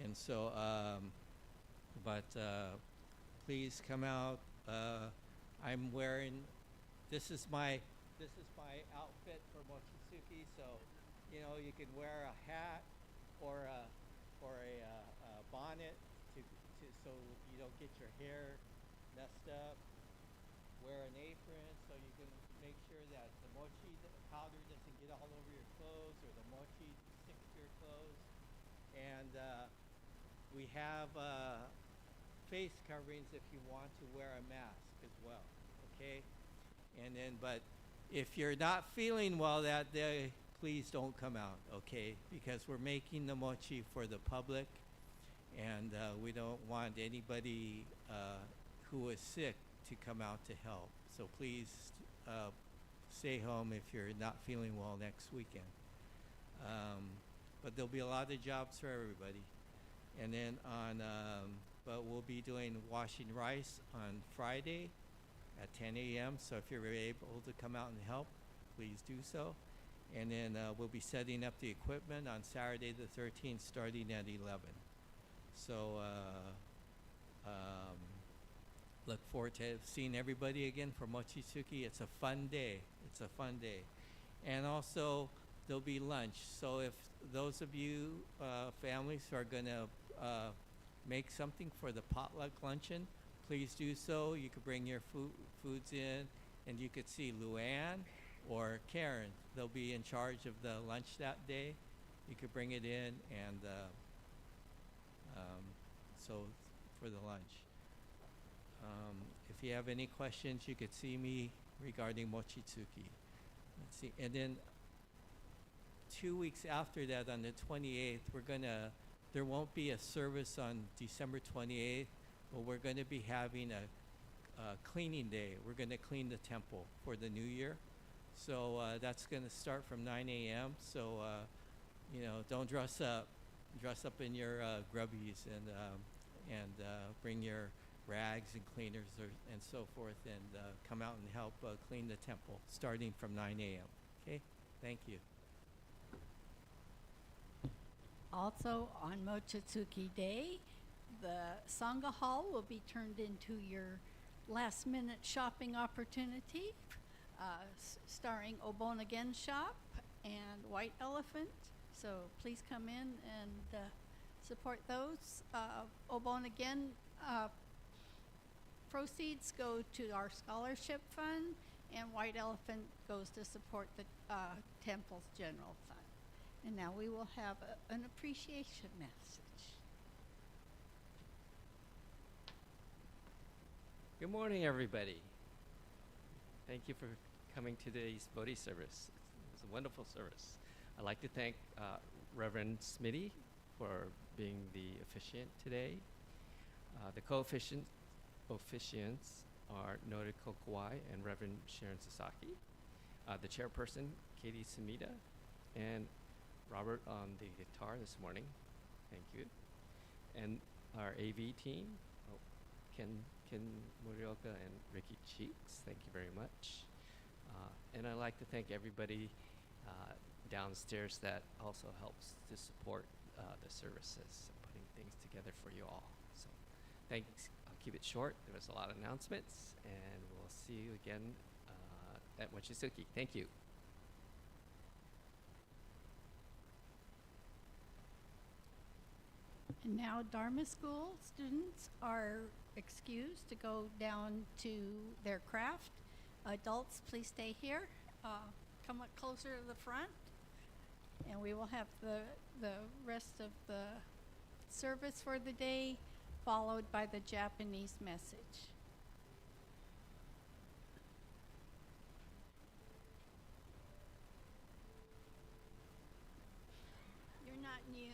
And so, please come out. I'm wearing, this is my outfit for Mochitsuki. So, you know, you can wear a hat or a bonnet so you don't get your hair messed up. Wear an apron so you can make sure that the mochi powder doesn't get all over your clothes or the mochi sticks to your clothes. And we have face coverings if you want to wear a mask as well, okay? And then, but if you're not feeling well that day, please don't come out, okay? Because we're making the mochi for the public, and we don't want anybody who is sick to come out to help. So please stay home if you're not feeling well next weekend. But there'll be a lot of jobs for everybody. And then but we'll be doing washing rice on Friday at 10 a.m. So if you're able to come out and help, please do so. And then we'll be setting up the equipment on Saturday the 13th starting at 11. So look forward to seeing everybody again for Mochitsuki. It's a fun day. It's a fun day. And also there'll be lunch. So if those of you families who are going to make something for the potluck luncheon, please do so. You could bring your foods in, and you could see Luann or Karen. They'll be in charge of the lunch that day. You could bring it in, and so for the lunch. If you have any questions, you could see me regarding Mochitsuki. Let's see, and then 2 weeks after that, on the 28th, there won't be a service on December 28th, but we're going to be having a cleaning day. We're going to clean the temple for the new year. So that's going to start from 9 a.m. So, you know, don't dress up. Dress up in your grubbies and bring your rags and cleaners and so forth, and come out and help clean the temple starting from 9 a.m. Okay? Thank you. Also on Mochitsuki Day, the Sangha Hall will be turned into your last-minute shopping opportunity, starring Obon Again Shop and White Elephant. So please come in and support those. Obon Again proceeds go to our scholarship fund, and White Elephant goes to support the temple's general fund. And now we will have an appreciation message. Good morning, everybody. Thank you for coming to today's Bodhi service. It was a wonderful service. I'd like to thank Reverend Smitty for being the officiant today. The co-officiants are Noriko, Kawai, and Reverend Sharon Sasaki. The chairperson, Kaytee Sumida, and Robert on the guitar this morning. Thank you. And our AV team, Ken Morioka and Ricky Cheeks. Thank you very much. And I'd like to thank everybody downstairs that also helps to support the services and putting things together for you all. So thanks. I'll keep it short. There was a lot of announcements, and we'll see you again at Mochitsuki. Thank you. And now Dharma school students are excused to go down to their craft. Adults, please stay here. Come up closer to the front. And we will have the rest of the service for the day followed by the Japanese message. You're not new.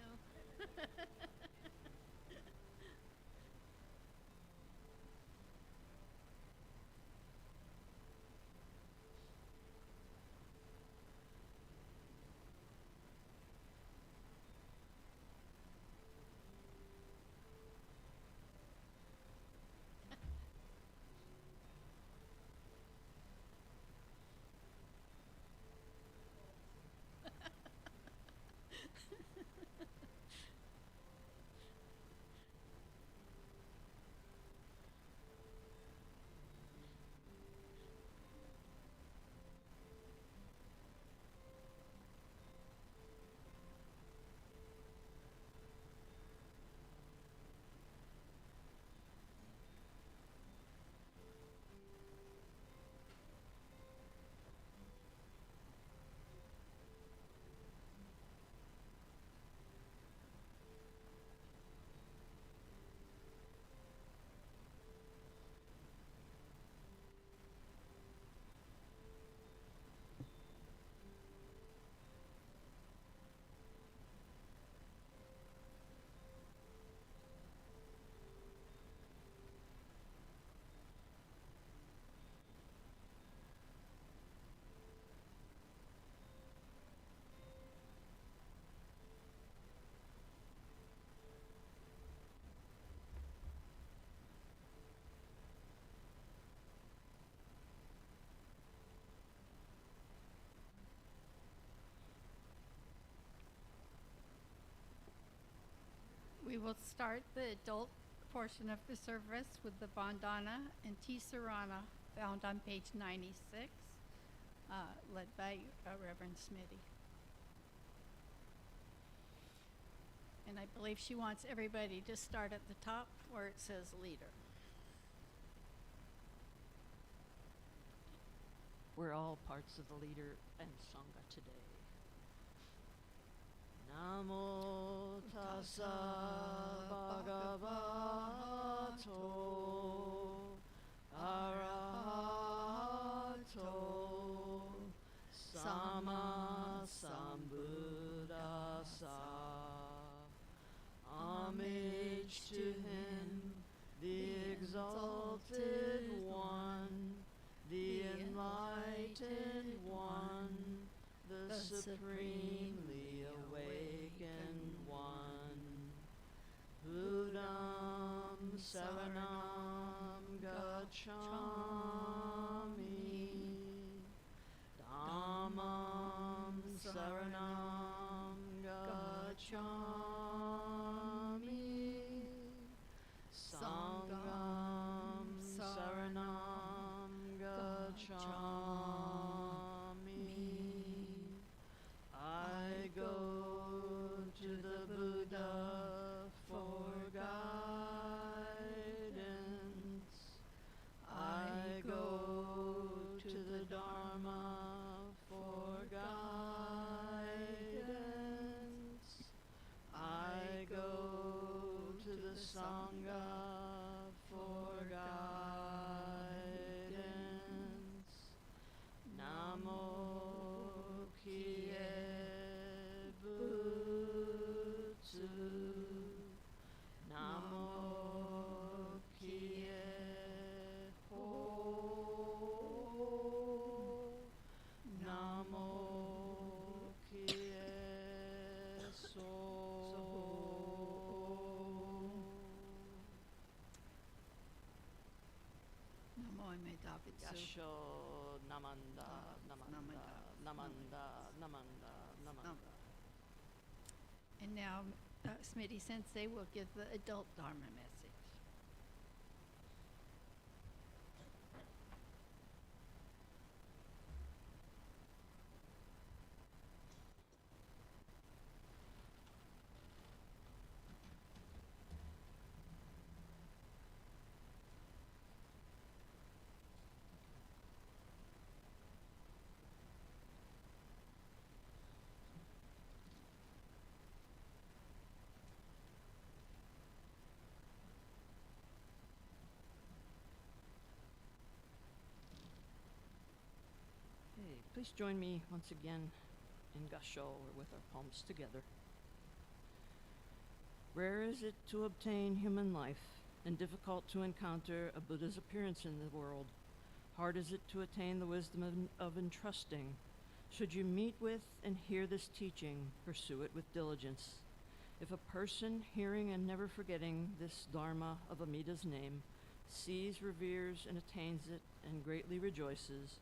We will start the adult portion of the service with the Bandhana and Tisarana found on page 96, led by Reverend Smitty. And I believe she wants everybody to start at the top where it says leader. We're all parts of the leader and Sangha today. Namo tassa bhagavato arahato sama sambuddhassa. Homage to him, the exalted one, the enlightened one, the supremely awakened one. Buddham saranam gacchami, Dhammam saranam gacchami, Sangham saranam gacchami. I go to the Buddha for guidance. I go to the Dharma for guidance. I go to the Sangha for guidance. Namo Kie Butsu. Namo Kie Ho. Namo Kie So. Namo Ame Davidsu. Yasho Namanda Namanda Namanda Namanda Namanda. And now Smitty Sensei will give the adult Dharma message. Please join me once again in Gassho, or with our palms together. Rare is it to obtain human life, and difficult to encounter a Buddha's appearance in the world. Hard is it to attain the wisdom of entrusting. Should you meet with and hear this teaching, pursue it with diligence. If a person hearing and never forgetting this Dharma of Amida's name sees, reveres, and attains it, and greatly rejoices,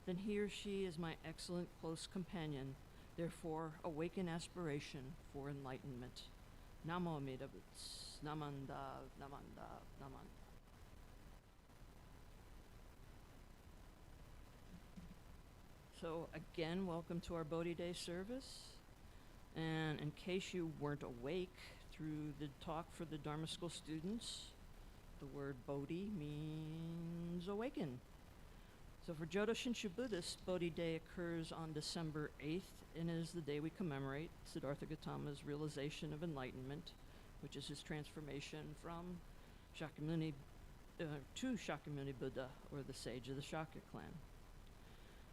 then he or she is my excellent close companion. Therefore, awaken aspiration for enlightenment. Namo Amida Butsu. Namanda, Namanda, Namanda. So again, welcome to our Bodhi Day service. And in case you weren't awake through the talk for the Dharma School students, the word Bodhi means awaken. So for Jodo Shinshu Buddhists, Bodhi Day occurs on December 8th and is the day we commemorate Siddhartha Gautama's realization of enlightenment, which is his transformation from Shakyamuni to Shakyamuni Buddha, or the sage of the Shakya clan.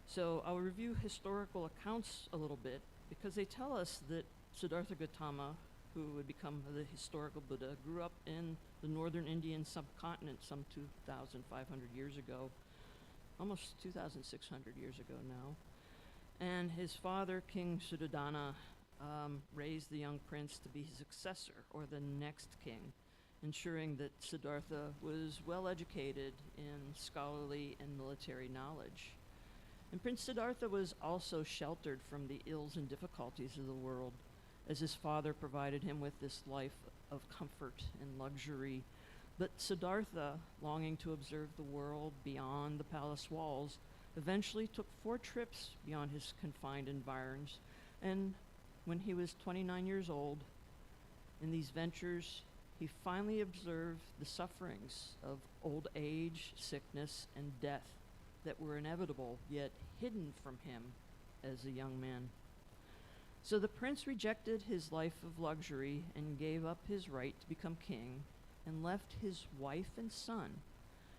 So I'll review historical accounts a little bit, because they tell us that Siddhartha Gautama, who would become the historical Buddha, grew up in the northern Indian subcontinent some 2,500 years ago, almost 2,600 years ago now. And his father, King Suddhodana, raised the young prince to be his successor, or the next king, ensuring that Siddhartha was well educated in scholarly and military knowledge. And Prince Siddhartha was also sheltered from the ills and difficulties of the world, as his father provided him with this life of comfort and luxury. But Siddhartha, longing to observe the world beyond the palace walls, eventually took 4 trips beyond his confined environs. And when he was 29 years old, in these ventures, he finally observed the sufferings of old age, sickness, and death that were inevitable, yet hidden from him as a young man. So the prince rejected his life of luxury and gave up his right to become king, and left his wife and son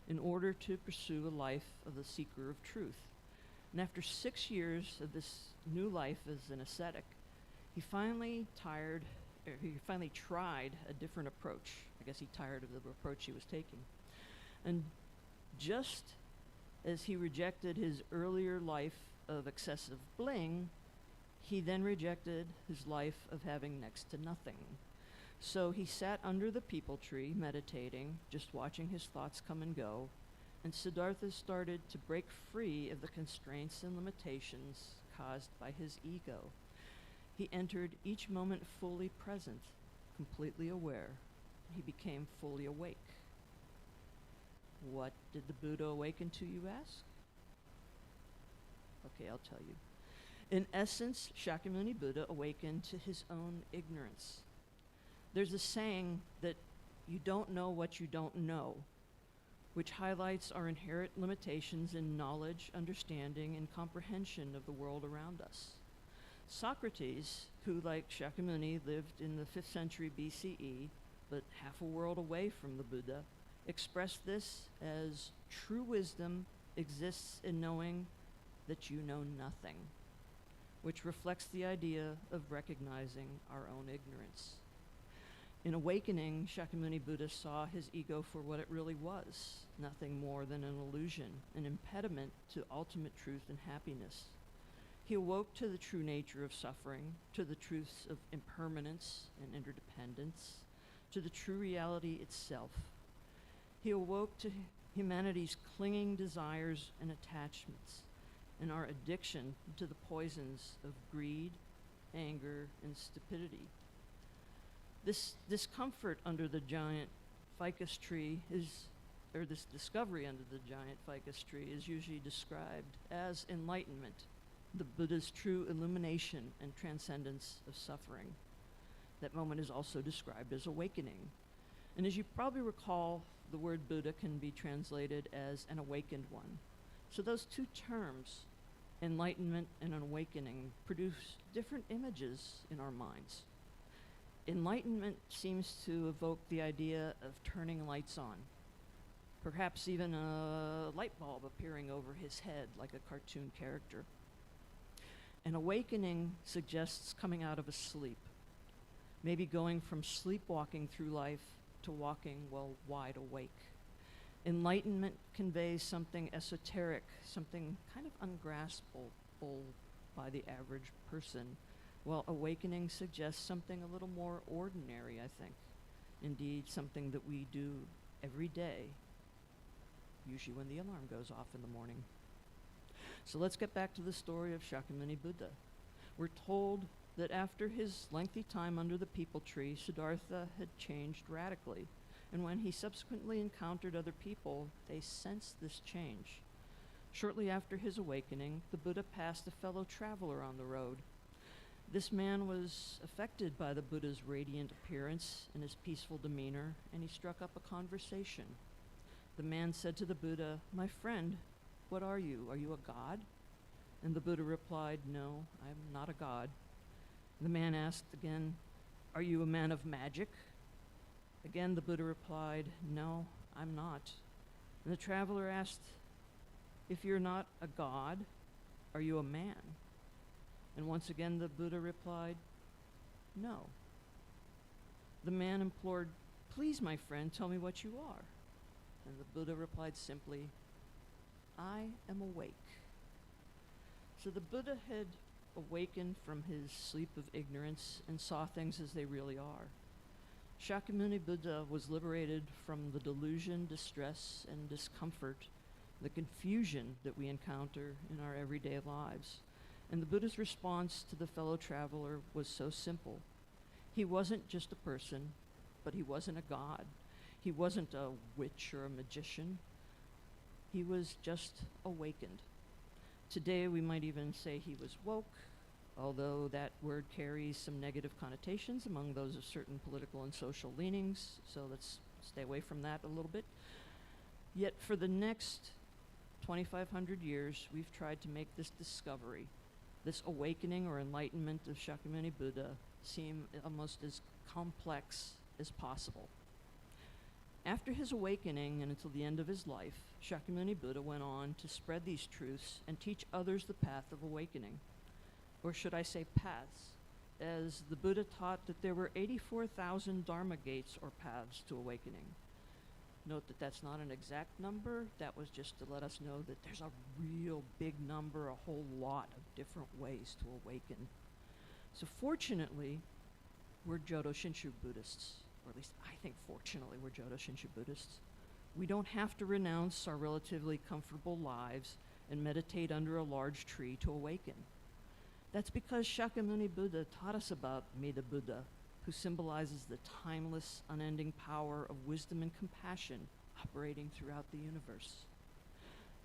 in order to pursue a life of the seeker of truth. And after 6 years of this new life as an ascetic, he finally tried a different approach. I guess he tired of the approach he was taking. And just as he rejected his earlier life of excessive bling, he then rejected his life of having next to nothing. So he sat under the peepal tree, meditating, just watching his thoughts come and go, and Siddhartha started to break free of the constraints and limitations caused by his ego. He entered each moment fully present, completely aware. He became fully awake. What did the Buddha awaken to, you ask? Okay, I'll tell you. In essence, Shakyamuni Buddha awakened to his own ignorance. There's a saying that you don't know what you don't know, which highlights our inherent limitations in knowledge, understanding, and comprehension of the world around us. Socrates, who, like Shakyamuni, lived in the 5th century BCE, but half a world away from the Buddha, expressed this as true wisdom exists in knowing that you know nothing, which reflects the idea of recognizing our own ignorance. In awakening, Shakyamuni Buddha saw his ego for what it really was, nothing more than an illusion, an impediment to ultimate truth and happiness. He awoke to the true nature of suffering, to the truths of impermanence and interdependence, to the true reality itself. He awoke to humanity's clinging desires and attachments, and our addiction to the poisons of greed, anger, and stupidity. This discomfort under the giant ficus tree this discovery under the giant ficus tree is usually described as enlightenment, the Buddha's true illumination and transcendence of suffering. That moment is also described as awakening. And as you probably recall, the word Buddha can be translated as an awakened one. So those two terms, enlightenment and an awakening, produce different images in our minds. Enlightenment seems to evoke the idea of turning lights on, perhaps even a light bulb appearing over his head like a cartoon character. An awakening suggests coming out of a sleep, maybe going from sleepwalking through life to walking, well, wide awake. Enlightenment conveys something esoteric, something kind of ungraspable by the average person, while awakening suggests something a little more ordinary, I think. Indeed, something that we do every day, usually when the alarm goes off in the morning. So let's get back to the story of Shakyamuni Buddha. We're told that after his lengthy time under the peepal tree, Siddhartha had changed radically. And when he subsequently encountered other people, they sensed this change. Shortly after his awakening, the Buddha passed a fellow traveler on the road. This man was affected by the Buddha's radiant appearance and his peaceful demeanor, and he struck up a conversation. The man said to the Buddha, "My friend, what are you? Are you a god?" And the Buddha replied, "No, I'm not a god." The man asked again, "Are you a man of magic?" Again, the Buddha replied, "No, I'm not." And the traveler asked, "If you're not a god, are you a man?" And once again, the Buddha replied, "No." The man implored, "Please, my friend, tell me what you are." And the Buddha replied simply, "I am awake." So the Buddha had awakened from his sleep of ignorance and saw things as they really are. Shakyamuni Buddha was liberated from the delusion, distress, and discomfort, the confusion that we encounter in our everyday lives. And the Buddha's response to the fellow traveler was so simple. He wasn't just a person, but he wasn't a god. He wasn't a witch or a magician. He was just awakened. Today we might even say he was woke, although that word carries some negative connotations among those of certain political and social leanings, so let's stay away from that a little bit. Yet for the next 2,500 years, we've tried to make this discovery, this awakening or enlightenment of Shakyamuni Buddha, seem almost as complex as possible. After his awakening and until the end of his life, Shakyamuni Buddha went on to spread these truths and teach others the path of awakening. Or should I say paths, as the Buddha taught that there were 84,000 Dharma gates or paths to awakening. Note that that's not an exact number. That was just to let us know that there's a real big number, a whole lot of different ways to awaken. So fortunately, we're Jodo Shinshu Buddhists, or at least I think fortunately we're Jodo Shinshu Buddhists. We don't have to renounce our relatively comfortable lives and meditate under a large tree to awaken. That's because Shakyamuni Buddha taught us about Amida Buddha, who symbolizes the timeless, unending power of wisdom and compassion operating throughout the universe.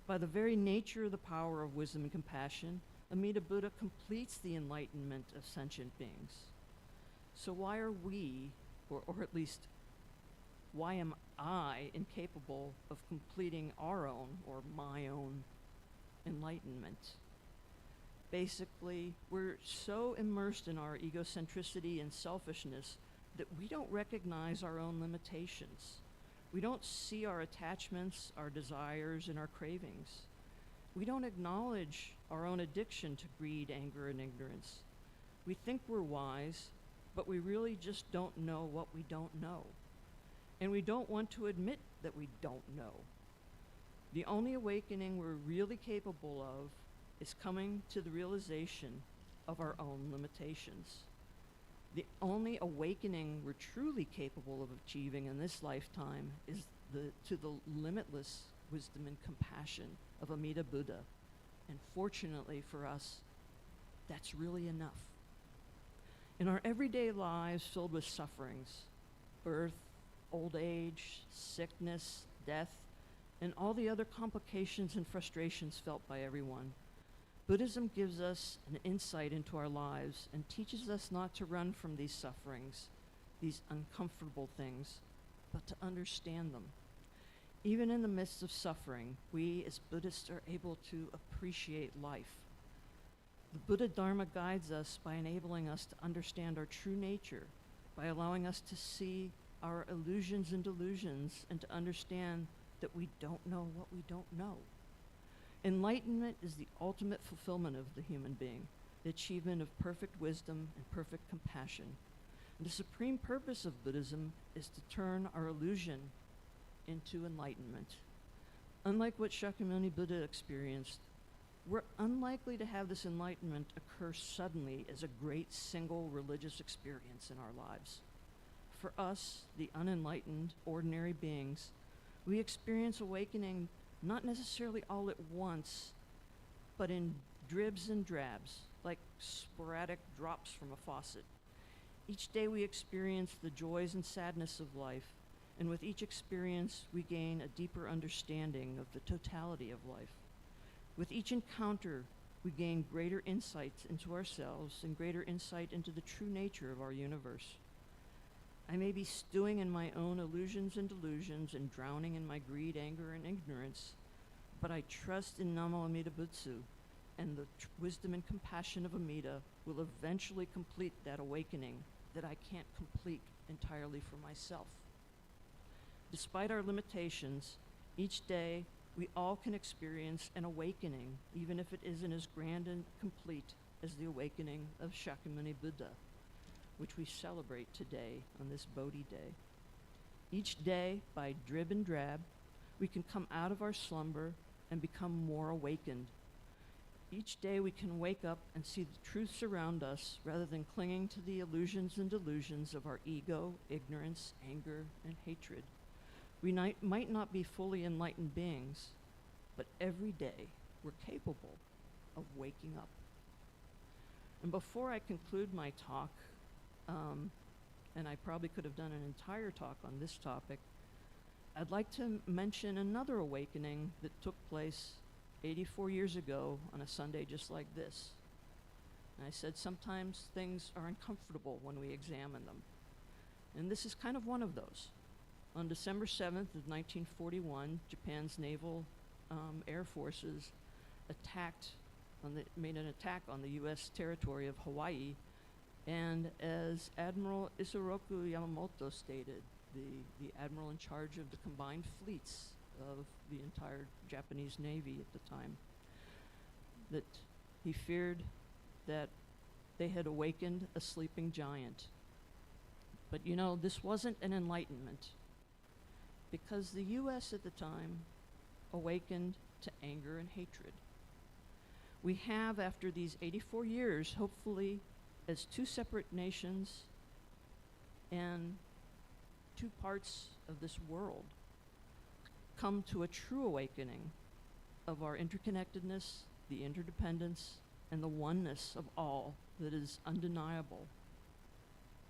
By the very nature of the power of wisdom and compassion, Amida Buddha completes the enlightenment of sentient beings. So why are we, or at least why am I incapable of completing our own or my own enlightenment? Basically, we're so immersed in our egocentricity and selfishness that we don't recognize our own limitations. We don't see our attachments, our desires, and our cravings. We don't acknowledge our own addiction to greed, anger, and ignorance. We think we're wise, but we really just don't know what we don't know. And we don't want to admit that we don't know. The only awakening we're really capable of is coming to the realization of our own limitations. The only awakening we're truly capable of achieving in this lifetime is to the limitless wisdom and compassion of Amida Buddha. And fortunately for us, that's really enough. In our everyday lives filled with sufferings, birth, old age, sickness, death, and all the other complications and frustrations felt by everyone, Buddhism gives us an insight into our lives and teaches us not to run from these sufferings, these uncomfortable things, but to understand them. Even in the midst of suffering, we as Buddhists are able to appreciate life. The Buddha Dharma guides us by enabling us to understand our true nature, by allowing us to see our illusions and delusions and to understand that we don't know what we don't know. Enlightenment is the ultimate fulfillment of the human being. the achievement of perfect wisdom and perfect compassion. And the supreme purpose of Buddhism is to turn our illusion into enlightenment. Unlike what Shakyamuni Buddha experienced, we're unlikely to have this enlightenment occur suddenly as a great single religious experience in our lives. For us, the unenlightened, ordinary beings, we experience awakening not necessarily all at once, but in dribs and drabs, like sporadic drops from a faucet. Each day we experience the joys and sadness of life, and with each experience we gain a deeper understanding of the totality of life. With each encounter, we gain greater insights into ourselves and greater insight into the true nature of our universe. I may be stewing in my own illusions and delusions and drowning in my greed, anger, and ignorance, but I trust in Namo Amida Butsu, and the wisdom and compassion of Amida will eventually complete that awakening that I can't complete entirely for myself. Despite our limitations, each day we all can experience an awakening, even if it isn't as grand and complete as the awakening of Shakyamuni Buddha, which we celebrate today on this Bodhi day. Each day, by drib and drab, we can come out of our slumber and become more awakened. Each day we can wake up and see the truths around us rather than clinging to the illusions and delusions of our ego, ignorance, anger, and hatred. We might not be fully enlightened beings, but every day we're capable of waking up. And before I conclude my talk, and I probably could have done an entire talk on this topic, I'd like to mention another awakening that took place 84 years ago on a Sunday just like this. And I said sometimes things are uncomfortable when we examine them. And this is kind of one of those. On December 7th of 1941, Japan's naval air forces made an attack on the U.S. territory of Hawaii. And as Admiral Isoroku Yamamoto stated, the admiral in charge of the combined fleets of the entire Japanese Navy at the time, that he feared that they had awakened a sleeping giant. But you know, this wasn't an enlightenment, because the U.S. at the time awakened to anger and hatred. We have, after these 84 years, hopefully, as two separate nations and two parts of this world, come to a true awakening of our interconnectedness, the interdependence, and the oneness of all that is undeniable,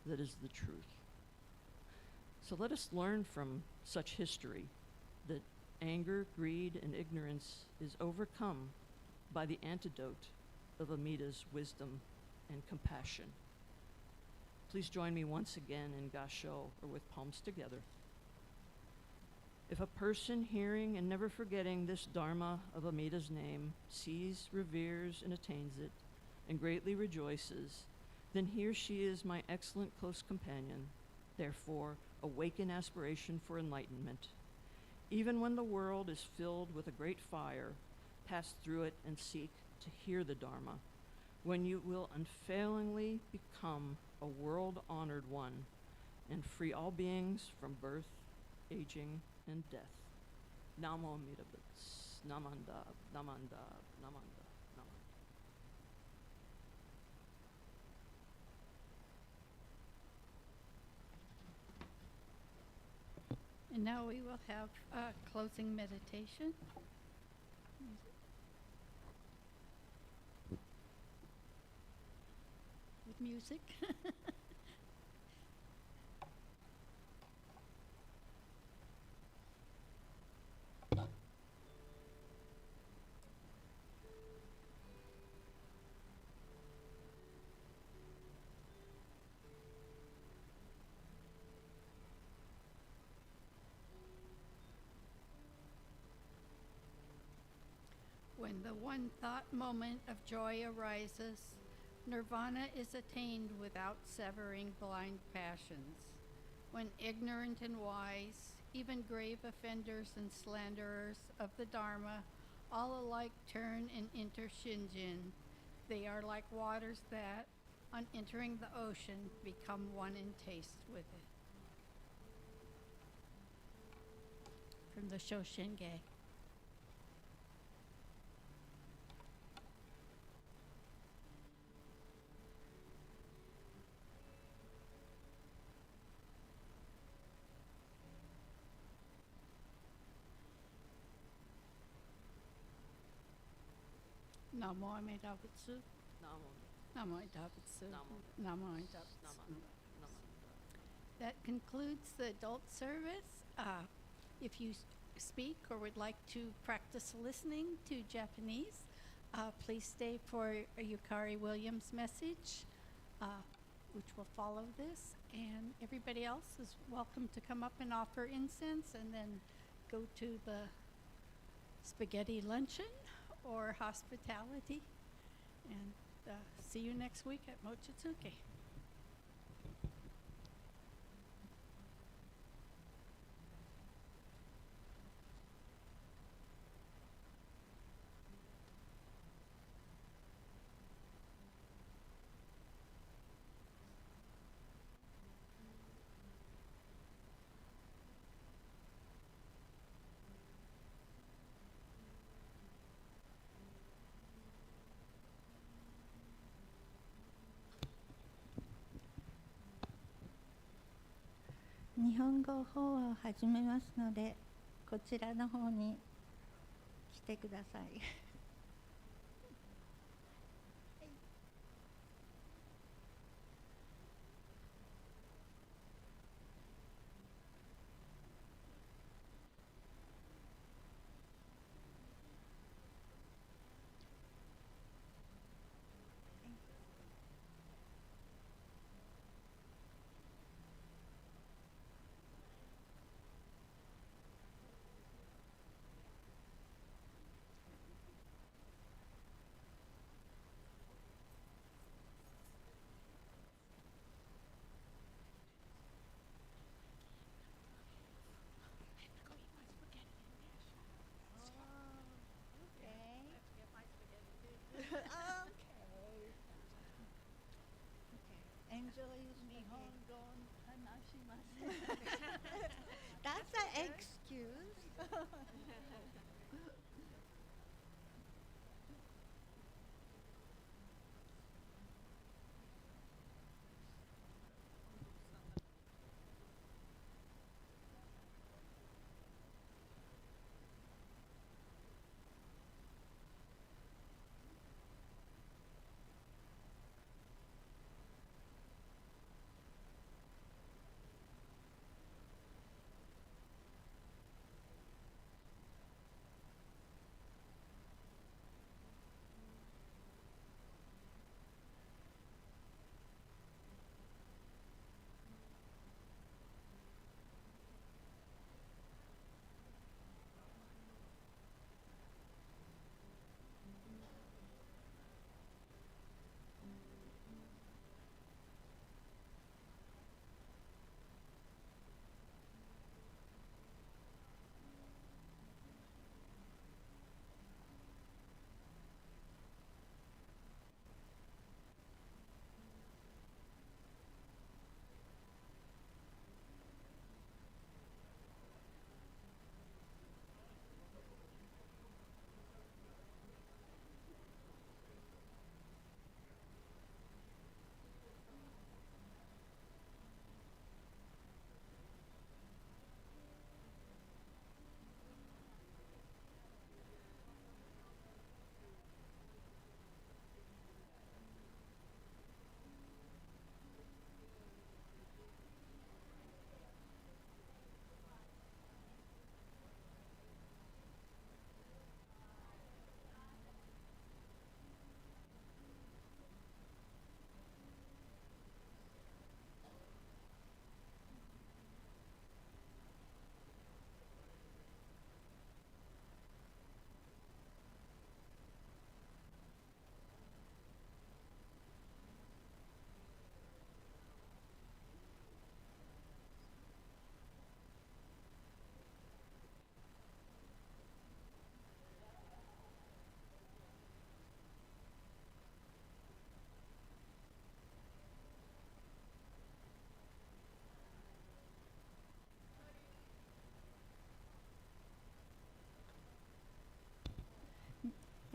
that is the truth. So let us learn from such history that anger, greed, and ignorance is overcome by the antidote of Amida's wisdom and compassion. Please join me once again in Gassho, or with palms together. If a person hearing and never forgetting this Dharma of Amida's name sees, reveres, and attains it, and greatly rejoices, then he or she is my excellent close companion. Therefore, awaken aspiration for enlightenment. Even when the world is filled with a great fire, pass through it and seek to hear the Dharma, when you will unfailingly become a world-honored one and free all beings from birth, aging, and death. Namo Amida Butsu. Namanda, Namanda, Namanda, Namanda. And now we will have a closing meditation. With music. When the one thought moment of joy arises, nirvana is attained without severing blind passions. When ignorant and wise, even grave offenders and slanderers of the Dharma, all alike turn and enter Shinjin, They are like waters that, on entering the ocean, become one in taste with it. From the Shoshinge. Namo Amida Butsu. Namo Amida Butsu. Namo Amida Butsu. That concludes the adult service. If you speak or would like to practice listening to Japanese, please stay for a Yukari Williams message, which will follow this. And everybody else is welcome to come up and offer incense and then go to the spaghetti luncheon or hospitality. And see you next week at Mochitsuki.日本語法話を始めますので、こちらの方に来てください。Enjoy Nihongo hanashimasu. That's an excuse.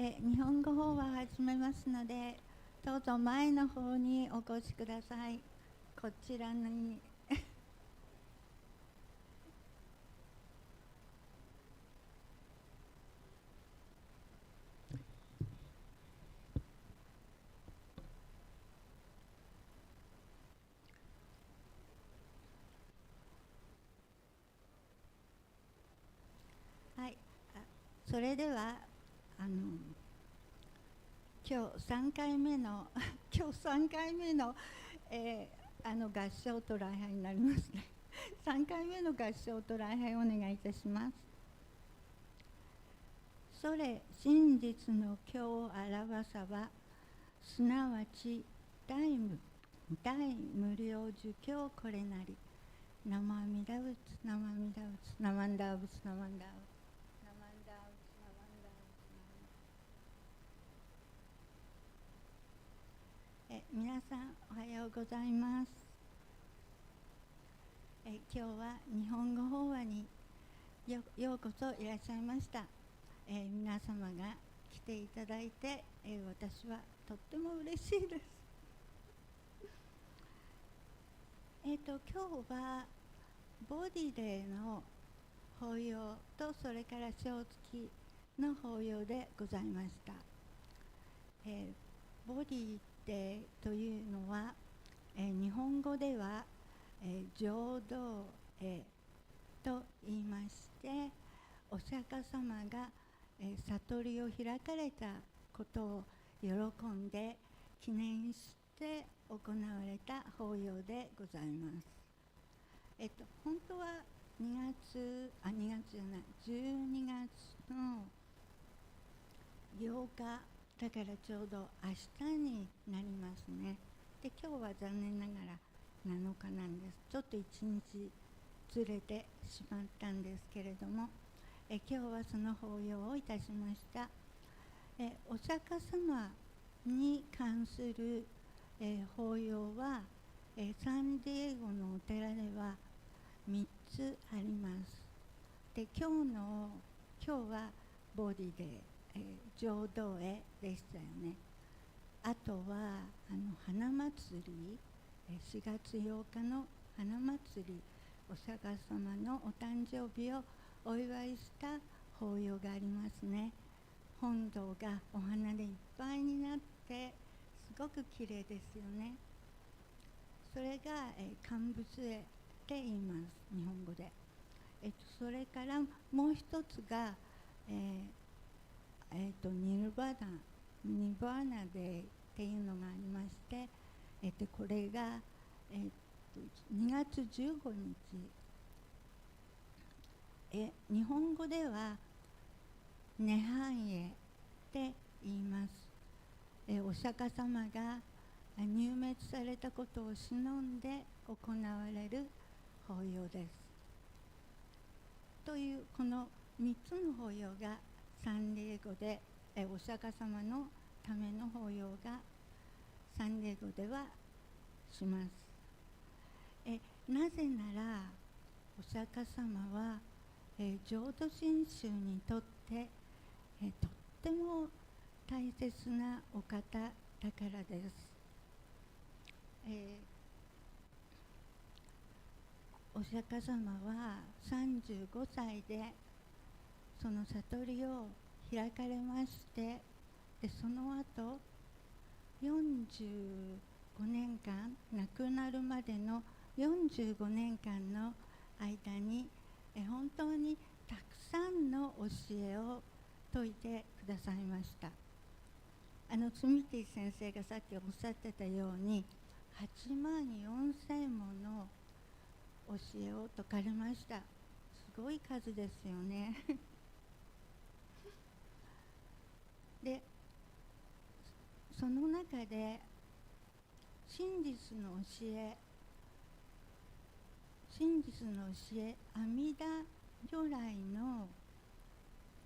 日本語法は始めますので、どうぞ前の方にお越しください。こちらにはい、それでは今日3回目の合唱と礼拝になりますね。3回目の合唱と礼拝をお願いいたします。それ真実の今日を表さば、すなわち大無量寿経これなり。ナマアミダ仏、ナマアミダ仏、ナマンダー仏、ナマンダー仏、ナマンダー仏、ナマンダー仏、ナマンダー仏。皆さんおはようございます。今日は日本語法話にようこそいらっしゃいました。皆様が来ていただいて、私はとっても嬉しいです。今日はボディデーの法要と、それから小月の法要でございました。ボディデーというのは、日本語では、浄土と言いまして、お釈迦様が、悟りを開かれたことを喜んで記念して行われた法要でございます。本当は12月の8日だからちょうど明日になりますね。で、今日は残念ながら7日なんです。ちょっと1日ずれてしまったんですけれども、今日はその法要をいたしました。お釈迦様に関する、法要は、サンディエゴのお寺では3つあります。で、今日はボディで、浄土へでしたよね。あとは花祭り、4月8日の花祭り、お釈迦様のお誕生日をお祝いした法要がありますね。本堂がお花でいっぱいになってすごく綺麗ですよね。それが、乾物会って言います、日本語で。それからもう一つが、ニルバーナデーっていうのがありまして、これが、2月15日、日本語では涅槃会って言います。お釈迦様が入滅されたことを偲んで行われる法要です。というこの3つの法要がサンディエゴで、お釈迦様のための法要がサンディエゴではします。なぜならお釈迦様は、浄土真宗にとって、とっても大切なお方だからです。お釈迦様は35歳でその悟りを開かれまして、でその後45年間、亡くなるまでの45年間の間に、本当にたくさんの教えを説いてくださいました。スミティ先生がさっきおっしゃってたように、8万4千もの教えを説かれました。すごい数ですよね。で、その中で真実の教え、阿弥陀如来の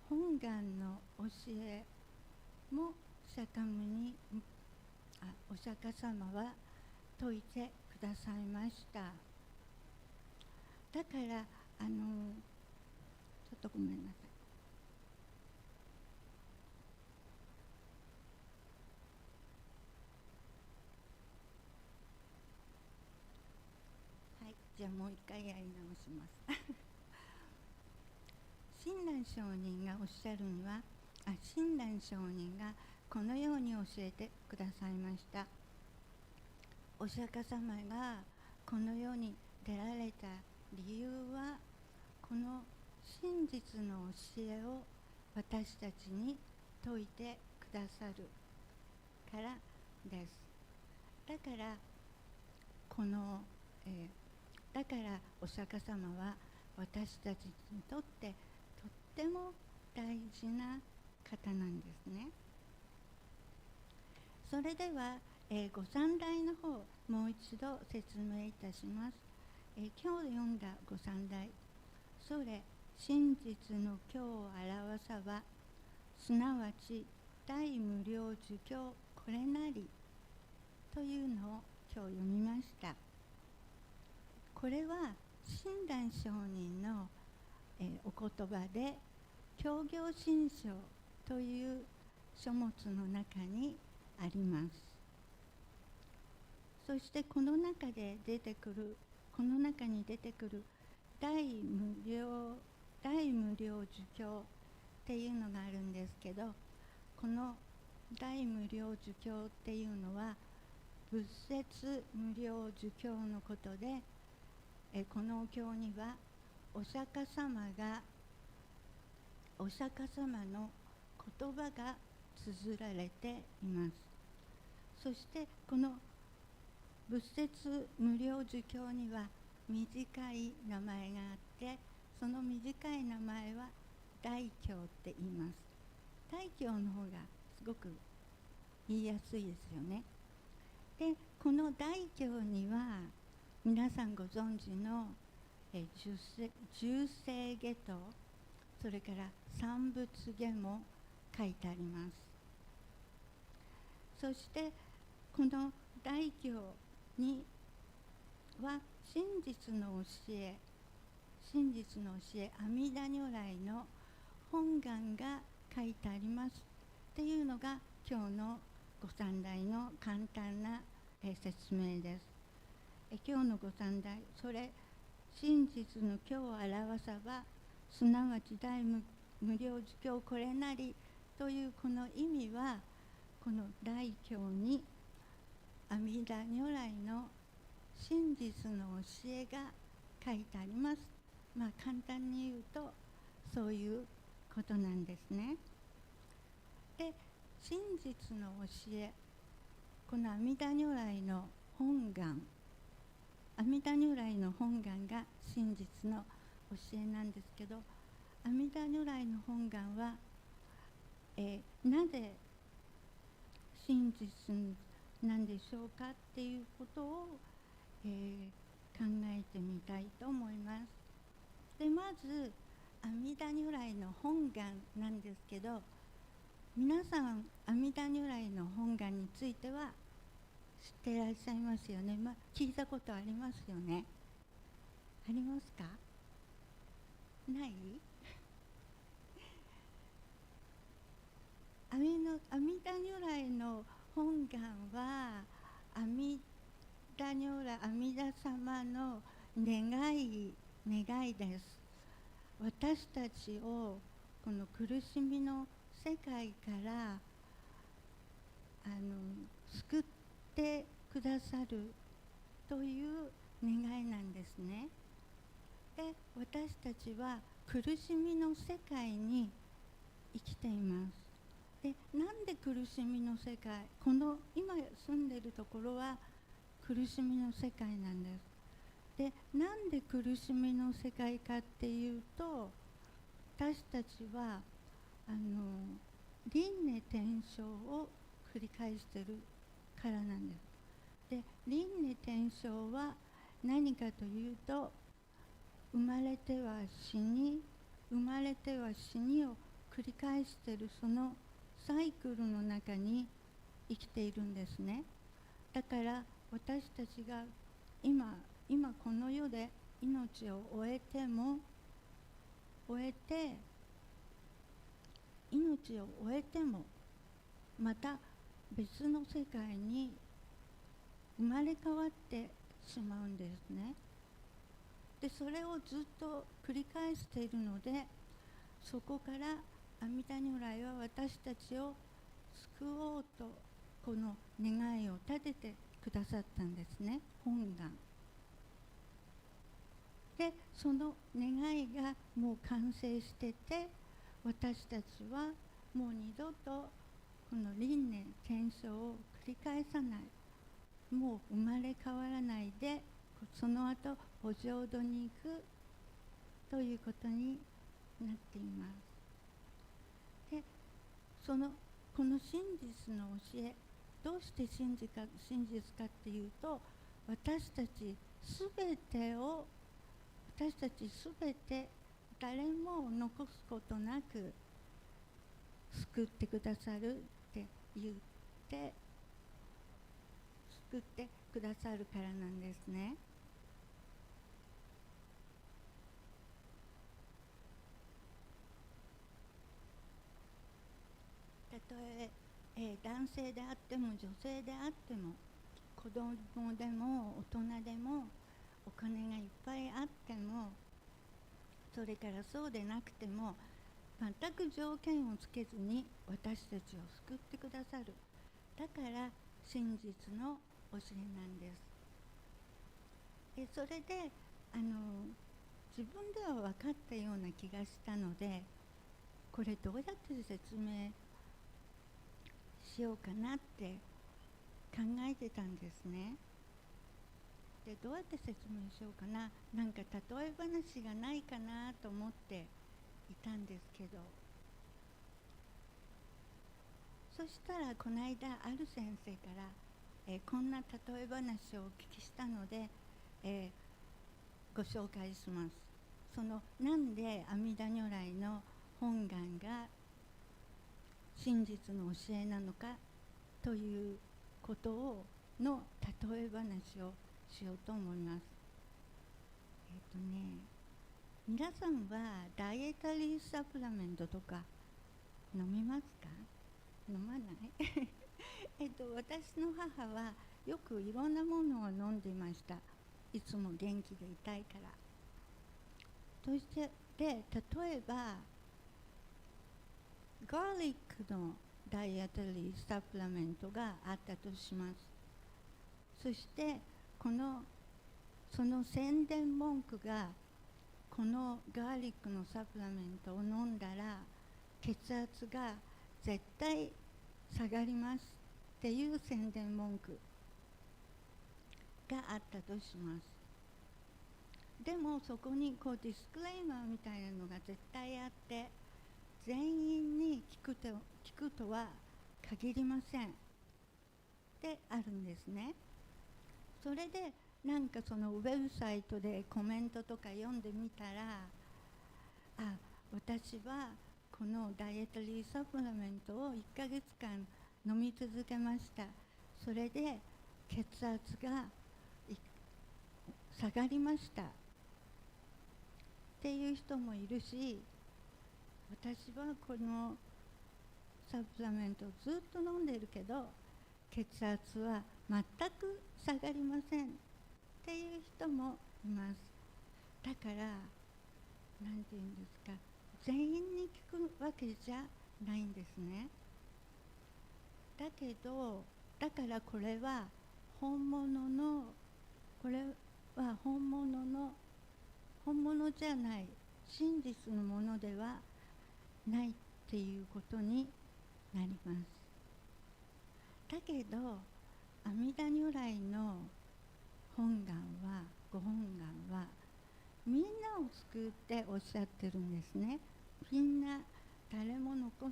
本願の教えもお釈迦様は説いてくださいました。だからちょっとごめんなさい。じゃあもう一回やり直します。親鸞上人がおっしゃるには、親鸞上人がこのように教えてくださいました。お釈迦様がこの世に出られた理由は、この真実の教えを私たちに説いてくださるからです。だからだからお釈迦様は私たちにとってとっても大事な方なんですね。それでは、ご三題の方もう一度説明いたします。今日読んだご三題、それ真実の教を表さば、すなわち大無量寿経これなりというのを今日読みました。これは親鸞上人の、お言葉で教行信証という書物の中にあります。そしてこの中に出てくる大無量寿経っていうのがあるんですけど、この大無量寿経っていうのは仏説無量寿経のことで、このお経にはお釈迦様の言葉が綴られています。そしてこの仏説無量寿経には短い名前があって、その短い名前は大経って言います。大経の方がすごく言いやすいですよね。で、この大経には皆さんご存知のjuseigeと、それから三仏下も書いてあります。そしてこの大経には真実の阿弥陀如来の本願が書いてありますっていうのが今日のご三題の簡単な説明です。今日のご三題、それ真実の教を表さば、すなわち大無量寿経これなりというこの意味は、この大経に阿弥陀如来の真実の教えが書いてあります。簡単に言うとそういうことなんですね。で、真実の教え、この阿弥陀如来の本願、阿弥陀如来の本願が真実の教えなんですけど、阿弥陀如来の本願は、なぜ真実なんでしょうかっていうことを、考えてみたいと思います。で、まず阿弥陀如来の本願なんですけど、皆さん阿弥陀如来の本願については知っていらっしゃいますよね。聞いたことありますよね。ありますか？ない？阿弥陀如来の本願は阿弥陀様の願いです。私たちをこの苦しみの世界から救ってくださるという願いなんですね。で、私たちは苦しみの世界に生きています。で、なんで苦しみの世界、この今住んでいるところは苦しみの世界なんです。で、なんで苦しみの世界かっていうと、私たちは輪廻転生を繰り返しているからなんです。で、輪廻転生は何かというと、生まれては死にを繰り返しているそのサイクルの中に生きているんですね。だから私たちが今この世で命を終えてまた別の世界に生まれ変わってしまうんですね。でそれをずっと繰り返しているので、そこから阿弥陀如来は私たちを救おうとこの願いを立ててくださったんですね、本願で。その願いがもう完成してて、私たちはもう二度とこの輪廻転生を繰り返さない、もう生まれ変わらないで、その後お浄土に行くということになっています。で、この真実の教え、どうして真実かっていうと、私たちすべて誰も残すことなく救ってくださるって言って救ってくださるからなんですね。たとえ男性であっても女性であっても、子供でも大人でも、お金がいっぱいあっても、それからそうでなくても、全く条件をつけずに私たちを救ってくださる。だから真実の教えなんです。それで自分では分かったような気がしたので、これどうやって説明しようかなって考えてたんですね。で、どうやって説明しようかな、なんか例え話がないかなと思っていたんですけど、そしたらこの間ある先生から、こんな例え話をお聞きしたので、ご紹介します。なんで阿弥陀如来の本願が真実の教えなのかということの例え話をしようと思います。皆さんはダイエタリーサプリメントとか飲みますか？飲まない私の母はよくいろんなものを飲んでいました。いつも元気でいたいから。そして例えばガーリックのダイエタリーサプリメントがあったとします。そしてその宣伝文句が、このガーリックのサプリメントを飲んだら血圧が絶対下がりますっていう宣伝文句があったとします。でもそこにディスクレーマーみたいなのが絶対あって、全員に聞くとは限りませんってあるんですね。それでなんかそのウェブサイトでコメントとか読んでみたら、私はこのダイエタリーサプリメントを1ヶ月間飲み続けました。それで血圧が下がりましたっていう人もいるし、私はこのサプリメントをずっと飲んでるけど血圧は全く下がりませんっていう人もいます。だからなんていうんですか、全員に聞くわけじゃないんですね。だからこれは本物じゃない、真実のものではないっていうことになります。だけど阿弥陀如来のご本願はみんなを救うっておっしゃってるんですね。みんな誰も残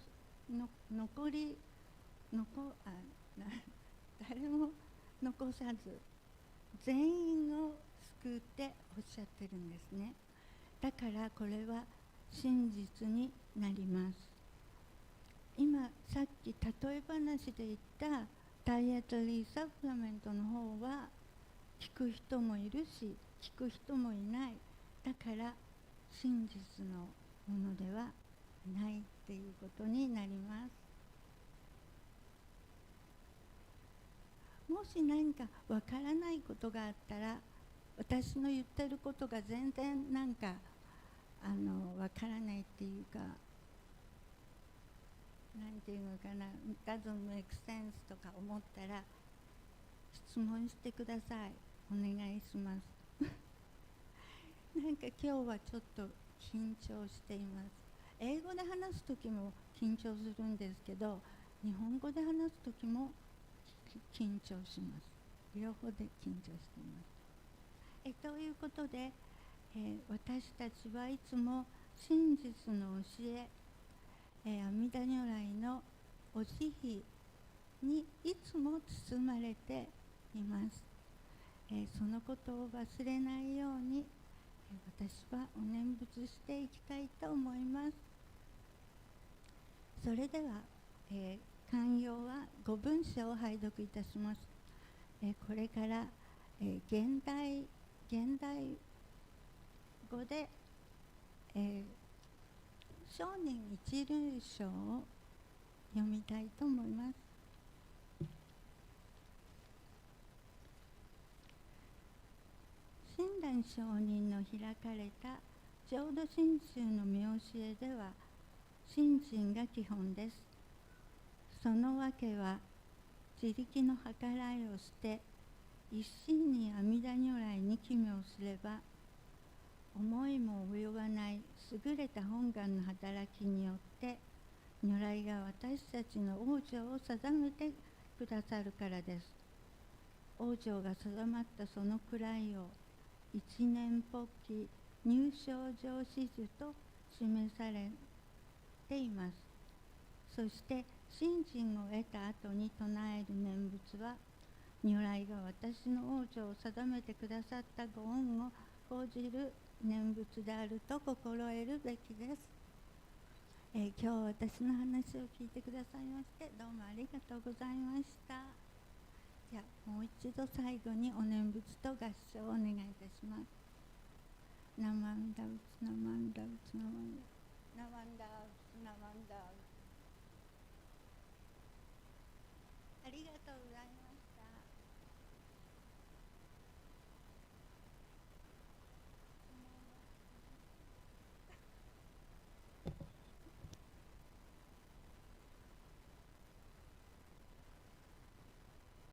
さず全員を救うっておっしゃってるんですね。だからこれは真実になります。今さっき例え話で言ったダイエタリーサプリメントの方は聞く人もいるし聞く人もいない。だから真実のものではないっていうことになります。もし何かわからないことがあったら私の言ってることが全然なんかわからないっていうか、なんていうのかな、doesn't make sense とか思ったら質問してください。お願いします。なんか今日はちょっと緊張しています。英語で話すときも緊張するんですけど、日本語で話すときも緊張します。両方で緊張しています。ということで、私たちはいつも真実の教え、阿弥陀如来のお慈悲にいつも包まれています。そのことを忘れないように、私はお念仏していきたいと思います。それでは、寛容は5文章を拝読いたします。これから、現代語で、聖人一類章を読みたいと思います。親鸞上人の開かれた浄土真宗の見教えでは、信心が基本です。そのわけは、自力の計らいを捨て、一心に阿弥陀如来に帰命すれば、思いも及ばない優れた本願の働きによって、如来が私たちの往生を定めてくださるからです。往生が定まったその位を、一年発起入生上始終と示されています。そして信心を得た後に唱える念仏は、如来が私の往生を定めてくださったご恩を講じる念仏であると心得るべきです。今日私の話を聞いてくださいましてどうもありがとうございました。じゃあもう一度最後にお念仏と合唱をお願いいたします。ナマンダウツナマンダウツナマンダウツナマンダウツナマンダウツ。ありがとうございます。